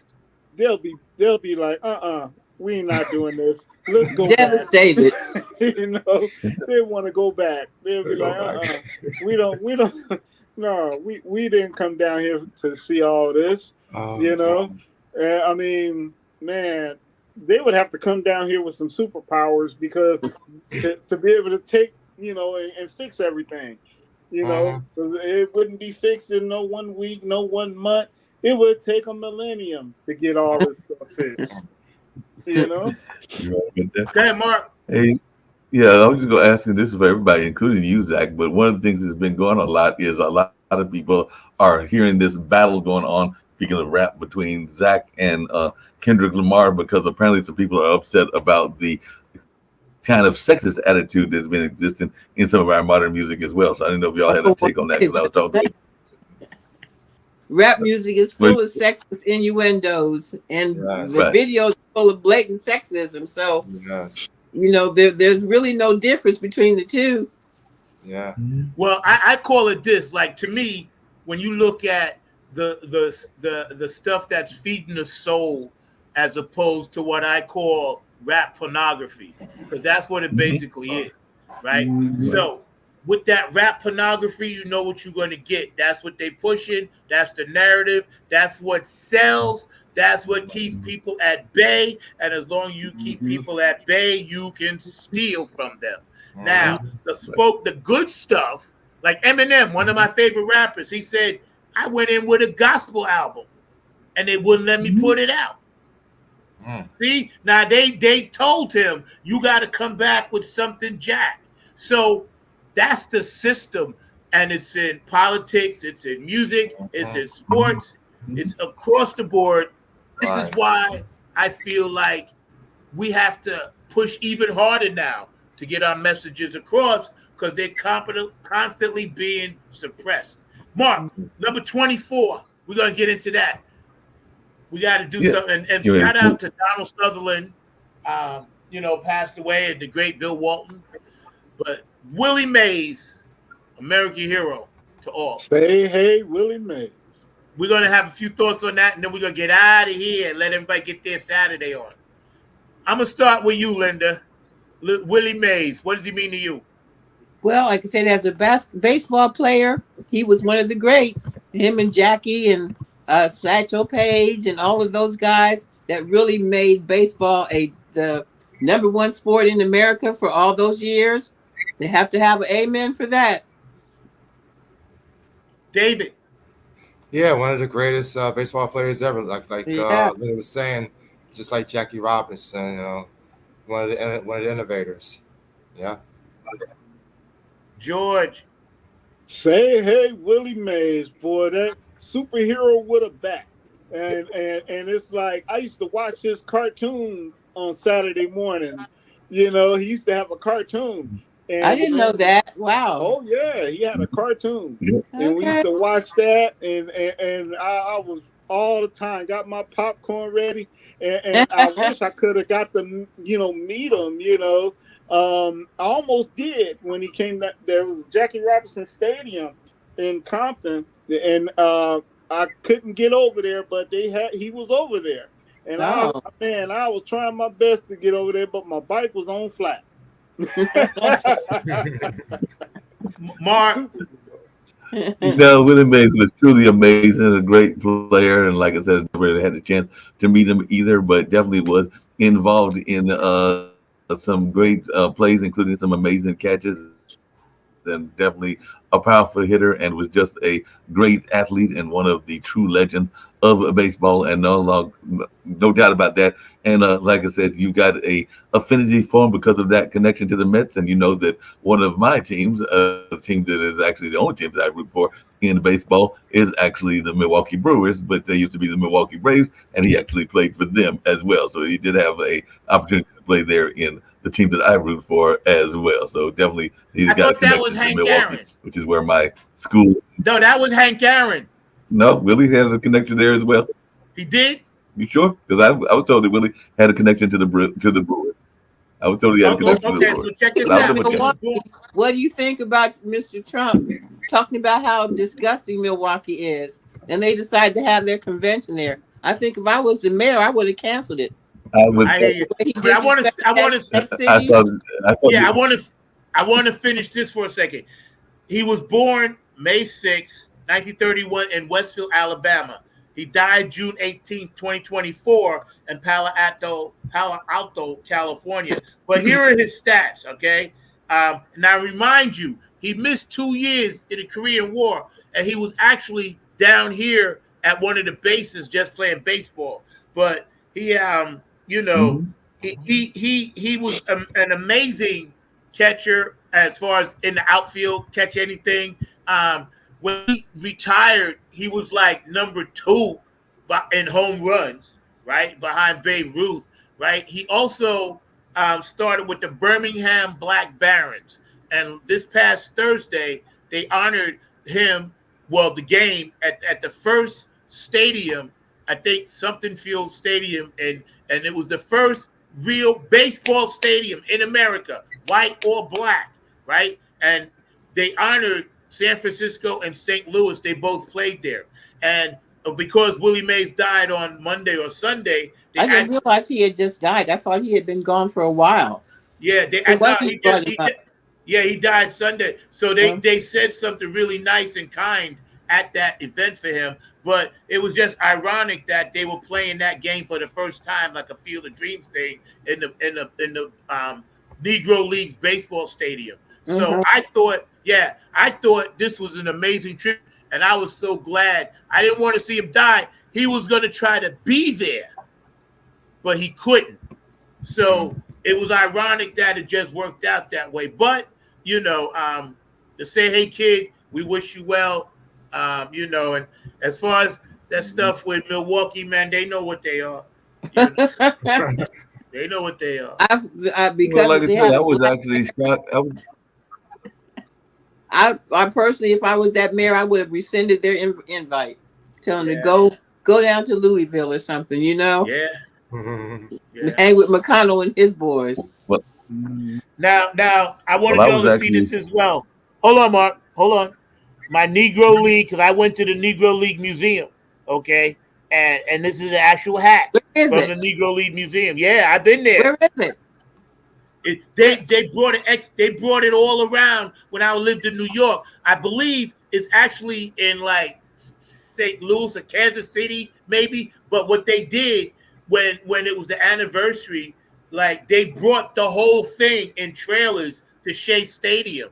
they'll be like, we ain't not doing this. Let's go devastated. Back. They want to go back. They'll be like, we don't. No, we didn't come down here to see all this. I mean, man, they would have to come down here with some superpowers, because to be able to take, and fix everything, because it wouldn't be fixed in no 1 week, no 1 month. It would take a millennium to get all this stuff fixed. Go ahead, Mark. Hey, yeah, I was just going to ask you, this is for everybody, including you, Zach, but one of the things that's been going on a lot is a lot of people are hearing this battle going on, speaking of rap, between Zach and Kendrick Lamar, because apparently some people are upset about the kind of sexist attitude that's been existing in some of our modern music as well. So I didn't know if y'all had a take on that, because I was talking to Rap music is full of sexist innuendos, and the videos are full of blatant sexism. So, there's really no difference between the two. Yeah. Well, I call it this. Like, to me, when you look at the stuff that's feeding the soul, as opposed to what I call rap pornography, because that's what it basically is, right? So with that rap pornography, you know what you're going to get. That's what they pushing. That's the narrative. That's what sells. That's what keeps people at bay. And as long as you keep people at bay, you can steal from them. Now, the good stuff, like Eminem, one of my favorite rappers, he said, I went in with a gospel album and they wouldn't let me put it out. See, now they told him, you got to come back with something jack. So that's the system, and it's in politics, it's in music, it's in sports, it's across the board. This is why I feel like we have to push even harder now to get our messages across because they're constantly being suppressed. Mark, number 24, we're going to get into that. We got to do something. And shout out to Donald Sutherland, passed away, and the great Bill Walton. But Willie Mays, American hero to all. Say hey, Willie Mays. We're going to have a few thoughts on that, and then we're going to get out of here and let everybody get their Saturday on. I'm going to start with you, Linda. Willie Mays, what does he mean to you? Well, like I said, as a baseball player, he was one of the greats. Him and Jackie and Satchel Paige and all of those guys that really made baseball the number one sport in America for all those years. They have to have an amen for that. David. Yeah, one of the greatest baseball players ever. Like Linda was saying, just like Jackie Robinson, one of the innovators. Yeah. George. Say hey, Willie Mays, boy, that superhero with a bat. And it's like I used to watch his cartoons on Saturday mornings. He used to have a cartoon. And I didn't know that. Wow. Oh yeah, he had a cartoon. And we used to watch that, and I was all the time, got my popcorn ready, and I wish I could have got to meet him. I almost did when he came. There was Jackie Robinson Stadium in Compton, and I couldn't get over there, but he was over there, and I was trying my best to get over there, but my bike was on flat. Mark. Willie Mays was truly amazing, a great player, and like I said, I never really had a chance to meet him either, but definitely was involved in some great plays, including some amazing catches, and definitely a powerful hitter, and was just a great athlete and one of the true legends of baseball, and no doubt about that. And like I said, you got a affinity for him because of that connection to the Mets, and you know that one of my teams, the team that is actually the only team that I root for in baseball, is actually the Milwaukee Brewers, but they used to be the Milwaukee Braves, and he actually played for them as well. So he did have a opportunity to play there in the team that I root for as well. So definitely he's got a connection to Milwaukee, Aaron. which is where my school. No, that was Hank Aaron. No, Willie had a connection there as well. He did? You sure? Because I was told that Willie had a connection to the Brewers. I was told he had a connection to the Brewers. So check this out. Milwaukee, what do you think about Mr. Trump talking about how disgusting Milwaukee is? And they decided to have their convention there. I think if I was the mayor, I would have canceled it. I hear you. But I want to finish this for a second. He was born May 6, 1931 in Westfield, Alabama. He died June 18, 2024 in Palo Alto, California. But here are his stats, okay? And I remind you, he missed 2 years in the Korean War, and he was actually down here at one of the bases just playing baseball. But he was an amazing catcher as far as in the outfield, catch anything. When he retired, he was like number 2 in home runs, right, behind Babe Ruth, right? He also started with the Birmingham Black Barons, and this past Thursday they honored him. Well, the game at the first stadium, I think Something Field Stadium, and it was the first real baseball stadium in America, white or black, right? And they honored San Francisco and St. Louis. They both played there. And because Willie Mays died on Monday or Sunday, I didn't realize he had just died. I thought he had been gone for a while. Yeah, he died Sunday. So they said something really nice and kind at that event for him. But it was just ironic that they were playing that game for the first time, like a Field of Dreams thing in the Negro Leagues baseball stadium. So I thought this was an amazing trip, and I was so glad. I didn't want to see him die. He was going to try to be there, but he couldn't. So it was ironic that it just worked out that way. But, to say, hey, kid, we wish you well, and as far as that stuff with Milwaukee, man, they know what they are. They know what they are. Because Well, like I they said, have I a was black. actually shocked. I personally, if I was that mayor, I would have rescinded their invite, tell them to Yeah. go down to Louisville or something. You know, Yeah. hang with McConnell and his boys. Well, Now, I wanted I y'all was to see actually this as well. Hold on, Mark. Hold on. My Negro League, because I went to the Negro League Museum, okay? And this is the actual hat Where is from it? the Negro League Museum. Yeah, I've been there. Where is it? They brought it all around when I lived in New York. I believe it's actually in like St. Louis or Kansas City, maybe. But what they did when it was the anniversary, like they brought the whole thing in trailers to Shea Stadium,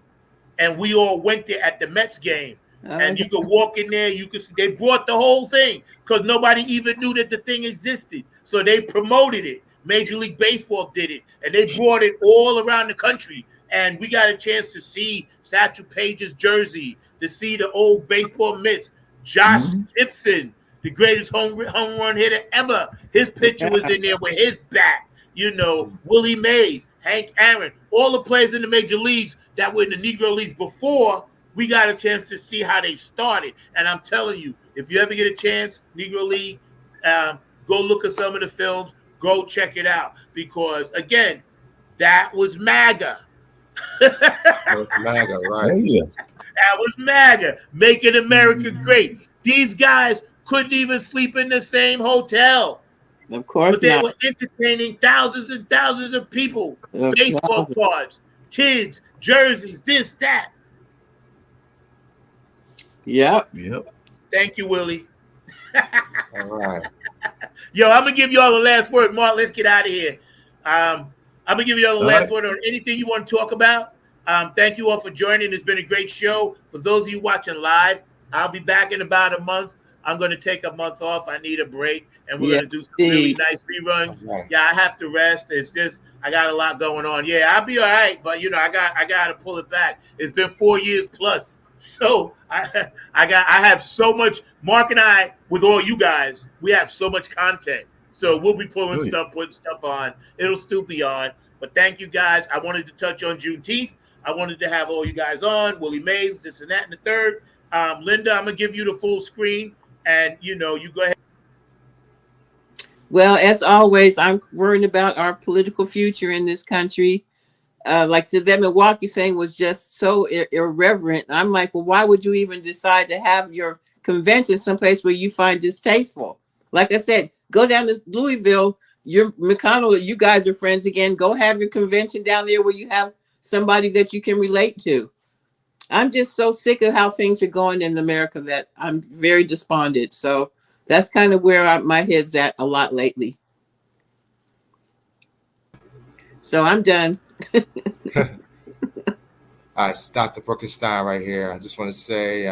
and we all went there at the Mets game. And you could walk in there, you could see they brought the whole thing because nobody even knew that the thing existed. So they promoted it. Major League Baseball did it, and they brought it all around the country. And we got a chance to see Satchel Paige's jersey, to see the old baseball mitts. Josh Gibson, the greatest home run hitter ever. His picture was in there with his bat. You know, Willie Mays, Hank Aaron, all the players in the major leagues that were in the Negro Leagues before, we got a chance to see how they started. And I'm telling you, if you ever get a chance, Negro League, go look at some of the films. Go check it out because, again, that was MAGA. That was MAGA, right? Oh, yeah. That was MAGA, making America great. These guys couldn't even sleep in the same hotel. Of course but they not. were entertaining thousands and thousands of people. Baseball cards, kids, jerseys, this, that. Yep. Thank you, Willie. All right. Yo, I'm gonna give y'all the last word. Mark, let's get out of here. I'm gonna give y'all the last word on anything you want to talk about. Thank you all for joining. It's been a great show. For those of you watching live, I'll be back in about a month. I'm gonna take a month off. I need a break, and we're gonna do some really nice reruns. Right. Yeah, I have to rest. It's just I got a lot going on. Yeah, I'll be all right, but you know, I got to pull it back. It's been 4 years plus. So I have so much. Mark and I, with all you guys, we have so much content. So we'll be putting stuff on. It'll still be on. But thank you guys. I wanted to touch on Juneteenth. I wanted to have all you guys on. Willie Mays, this and that, and the third. Linda, I'm gonna give you the full screen, and you go ahead. Well, as always, I'm worrying about our political future in this country. Like the Milwaukee thing was just so irreverent. I'm like, well, why would you even decide to have your convention someplace where you find distasteful? Like I said, go down to Louisville. You're McConnell. You guys are friends again. Go have your convention down there where you have somebody that you can relate to. I'm just so sick of how things are going in America that I'm very despondent. So that's kind of where my head's at a lot lately. So I'm done. All right, it's Dr. Brookenstein right here. I just want to say,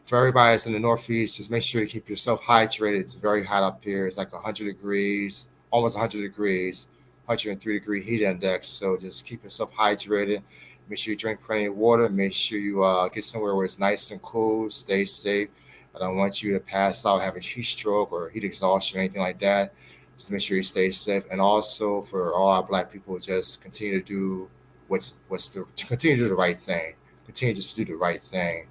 for everybody that's in the Northeast, just make sure you keep yourself hydrated. It's very hot up here. It's like 100 degrees, almost 100 degrees, 103-degree heat index. So just keep yourself hydrated. Make sure you drink plenty of water. Make sure you get somewhere where it's nice and cool. Stay safe. I don't want you to pass out, have a heat stroke or heat exhaustion or anything like that. Just make sure you stay safe. And also for all our Black people, just continue to do continue to do the right thing. Continue just to do the right thing.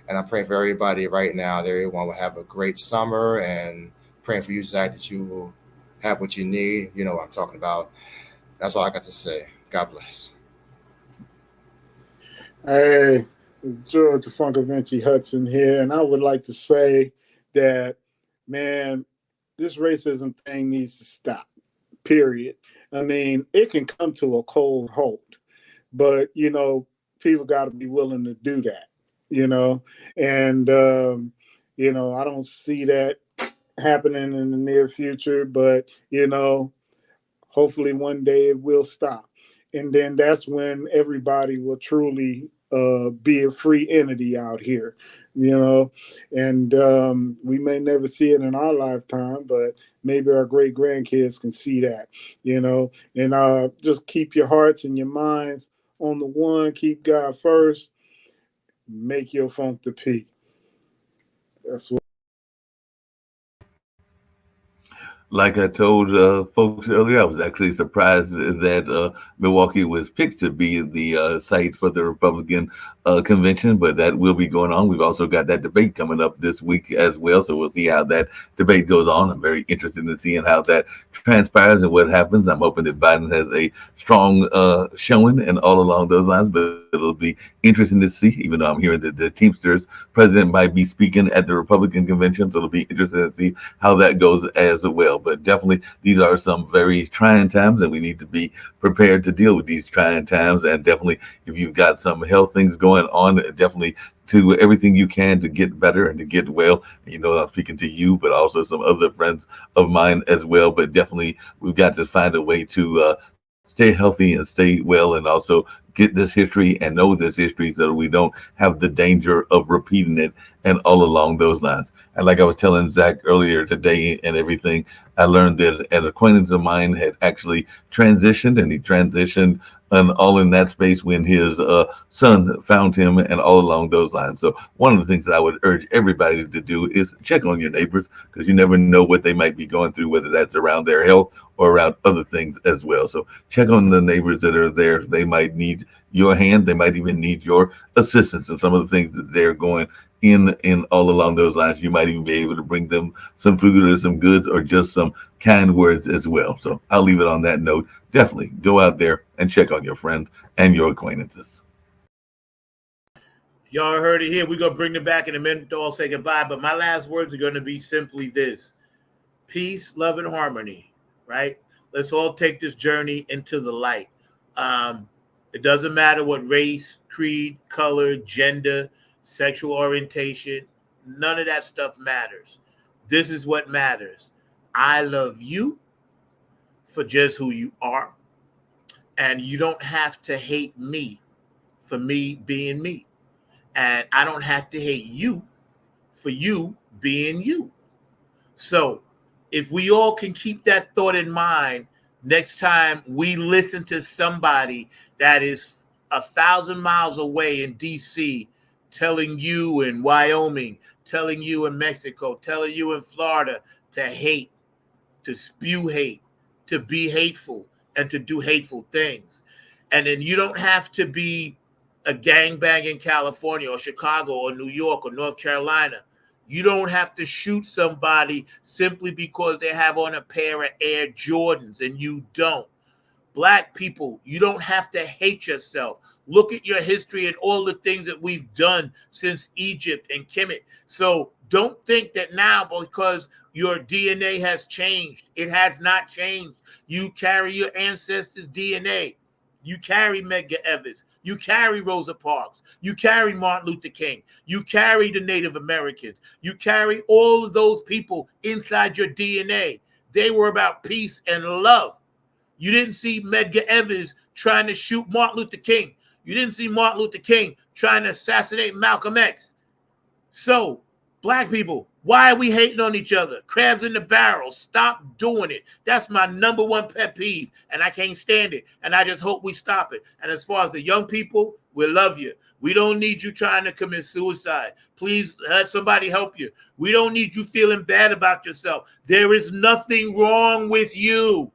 And I'm praying for everybody right now that everyone will have a great summer, and praying for you, Zach, that you will have what you need. You know what I'm talking about. That's all I got to say. God bless. Hey, George Funkavinci Hudson here, and I would like to say that, man, this racism thing needs to stop, period. I mean, it can come to a cold halt, but, people got to be willing to do that, and, I don't see that happening in the near future, but, hopefully one day it will stop. And then that's when everybody will truly be a free entity out here, and we may never see it in our lifetime, but maybe our great grandkids can see that, and just keep your hearts and your minds on the one, keep God first, make your funk the P. That's what. like I told folks earlier, I was actually surprised that Milwaukee was picked to be the site for the Republican convention, but that will be going on. We've also got that debate coming up this week as well, so we'll see how that debate goes on. I'm very interested in seeing how that transpires and what happens. I'm hoping that Biden has a strong showing and all along those lines, but it'll be interesting to see, even though I'm hearing that the Teamsters president might be speaking at the Republican convention, so it'll be interesting to see how that goes as well. But definitely, these are some very trying times, and we need to be prepared to deal with these trying times. And definitely, if you've got some health things going on, definitely do everything you can to get better and to get well. You know, I'm speaking to you, but also some other friends of mine as well. But definitely, we've got to find a way to stay healthy and stay well, and also get this history and know this history so that we don't have the danger of repeating it and all along those lines. And like I was telling Zach earlier today and everything, I learned that an acquaintance of mine had actually transitioned, and he transitioned and all in that space when his son found him and all along those lines. So one of the things that I would urge everybody to do is check on your neighbors, because you never know what they might be going through, whether that's around their health or around other things as well. So check on the neighbors that are there. They might need your hand. They might even need your assistance in some of the things that they're going in all along those lines. You might even be able to bring them some food or some goods or just some kind words as well. So I'll leave it on that note. Definitely go out there and check on your friends and your acquaintances. Y'all heard it here. We're going to bring them back in a minute to all say goodbye. But my last words are going to be simply this: peace, love, and harmony, right? Let's all take this journey into the light. It doesn't matter what race, creed, color, gender, sexual orientation, none of that stuff matters. This is what matters. I love you for just who you are, and you don't have to hate me for me being me, and I don't have to hate you for you being you. So if we all can keep that thought in mind next time we listen to somebody that is 1,000 miles away in DC telling you in Wyoming, telling you in Mexico, telling you in Florida to hate, to spew hate, to be hateful, and to do hateful things. And then you don't have to be a gangbang in California or Chicago or New York or North Carolina. You don't have to shoot somebody simply because they have on a pair of Air Jordans and you don't. Black people, you don't have to hate yourself. Look at your history and all the things that we've done since Egypt and Kemet. So don't think that now because your DNA has changed. It has not changed. You carry your ancestors' DNA. You carry Medgar Evers. You carry Rosa Parks. You carry Martin Luther King. You carry the Native Americans. You carry all of those people inside your DNA. They were about peace and love. You didn't see Medgar Evers trying to shoot Martin Luther King. You didn't see Martin Luther King trying to assassinate Malcolm X. So, black people, why are we hating on each other? Crabs in the barrel. Stop doing it. That's my number one pet peeve, and I can't stand it. And I just hope we stop it. And as far as the young people, we love you. We don't need you trying to commit suicide. Please let somebody help you. We don't need you feeling bad about yourself. There is nothing wrong with you.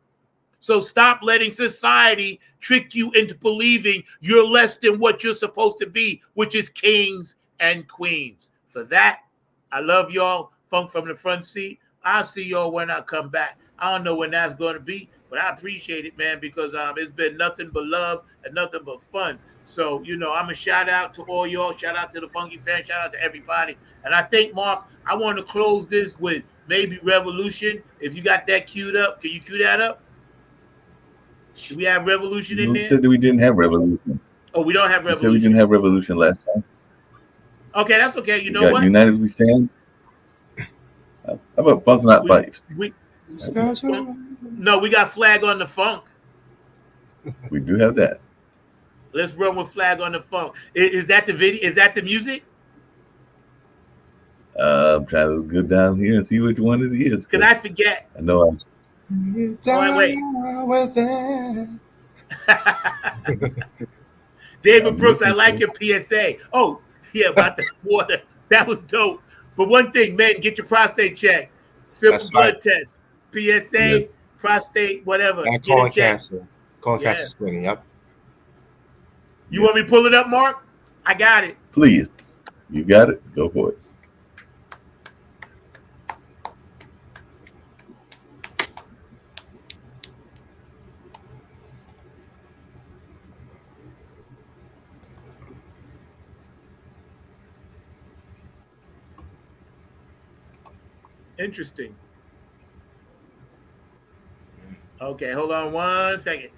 So stop letting society trick you into believing you're less than what you're supposed to be, which is kings and queens. For that, I love y'all. Funk from the front seat. I'll see y'all when I come back. I don't know when that's going to be, but I appreciate it, man, because it's been nothing but love and nothing but fun. So, I'm a shout out to all y'all. Shout out to the Funky fans. Shout out to everybody. And I think, Mark, I want to close this with maybe Revolution. If you got that queued up, can you cue that up? Do we have Revolution in there? You said that we didn't have Revolution. Oh, we don't have You said Revolution. we didn't have Revolution last time. Okay, that's okay. You know got what? United We Stand. How about Funk Not Fight? No, we got Flag on the Funk. We do have that. Let's run with Flag on the Funk. Is that the video? Is that the music? I'm trying to go down here and see which one it is. Because I forget. I know I'm. Wait. David Brooks, I like your PSA. Oh, yeah, about the water. That was dope. But one thing, man, get your prostate checked. Simple blood test. PSA, Yes. prostate, whatever. And Get colon it checked. cancer. Colon Yeah. cancer screening. Yep. You want me to pull it up, Mark? I got it. Please. You got it. Go for it. Interesting. Okay, hold on 1 second.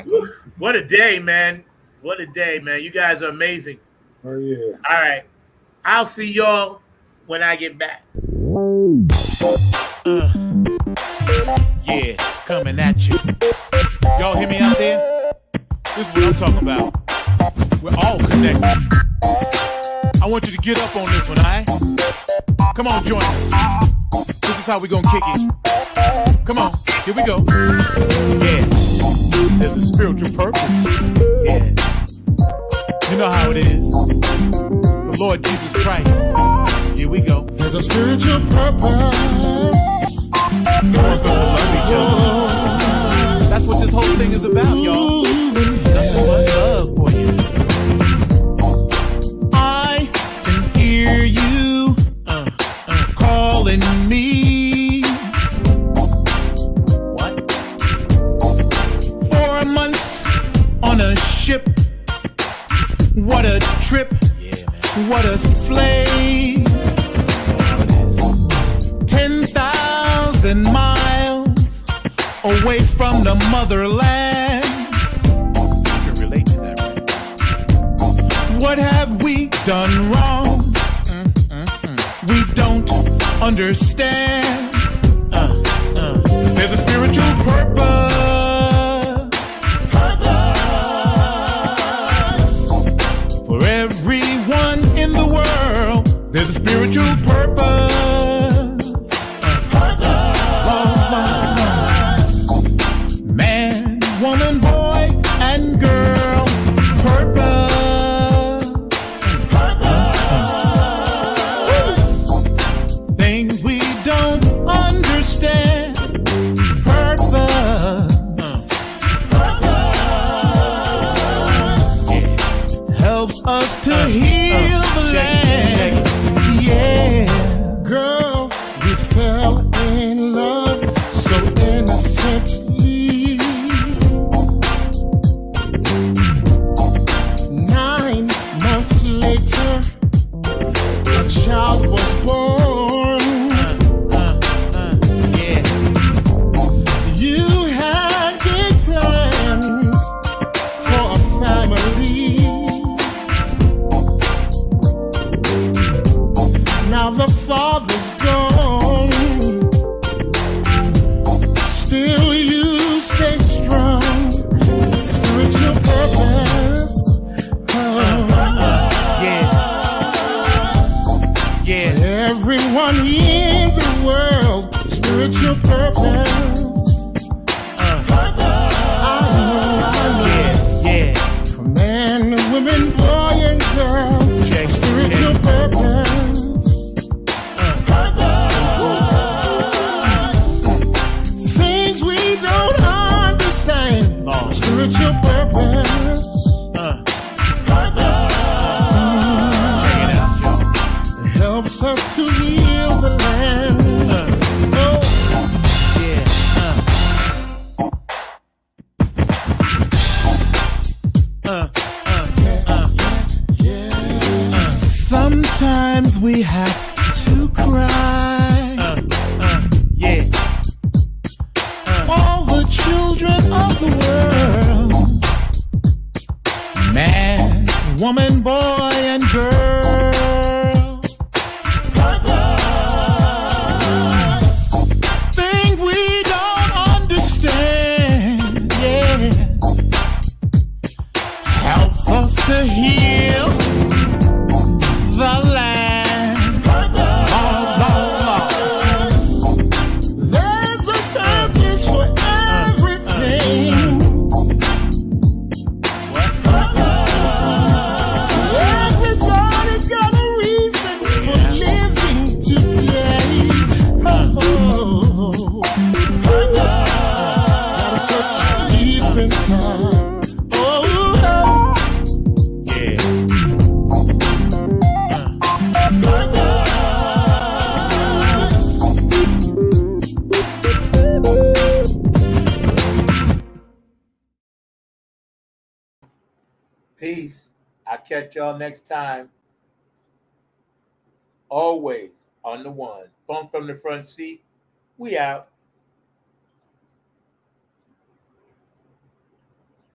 Whew. What a day, man. What a day, man. You guys are amazing. Oh, yeah. All right. I'll see y'all when I get back. Yeah, coming at you. Y'all hear me out there? This is what I'm talking about. We're all connected. I want you to get up on this one, all right? Come on, join us. This is how we gonna kick it. Come on, here we go. Yeah, there's a spiritual purpose. Yeah, you know how it is. The Lord Jesus Christ. Here we go. There's a spiritual purpose. He wants us to love each other. That's what this whole thing is about, y'all. Nothing but love for you. I can hear you calling me. What? 4 months on a ship. What a trip. Yeah, man. What a slave. 10,000 miles away from the motherland. You can relate to that, right? What have we done wrong? We don't understand. There's a spiritual purpose. For everyone in the world, there's a spiritual purpose. Man, woman, boy, and girl, purpose. Things we don't understand, purpose. Helps us to heal the land. Yeah. Girl, we fell in love so innocently. 9 months later, a child was born. Yeah. You had big plans for a family. Now the father's gone. Still you stay strong. Spiritual purpose. Yeah. For everyone in the world, spiritual purpose. I know. Yeah. For man, women, boy, and girl, spiritual purpose. Things we don't understand, spiritual purpose. It helps us to heal the land. Sometimes we have to cry. Yeah. All the children of the world, man, woman, boy, and girl. Things we don't understand. Yeah. Helps us to heal the land. There's a purpose for everything. Everybody got a reason for living today. Oh. Peace. I'll catch y'all next time. Always on the one. Funk from the front seat. We out.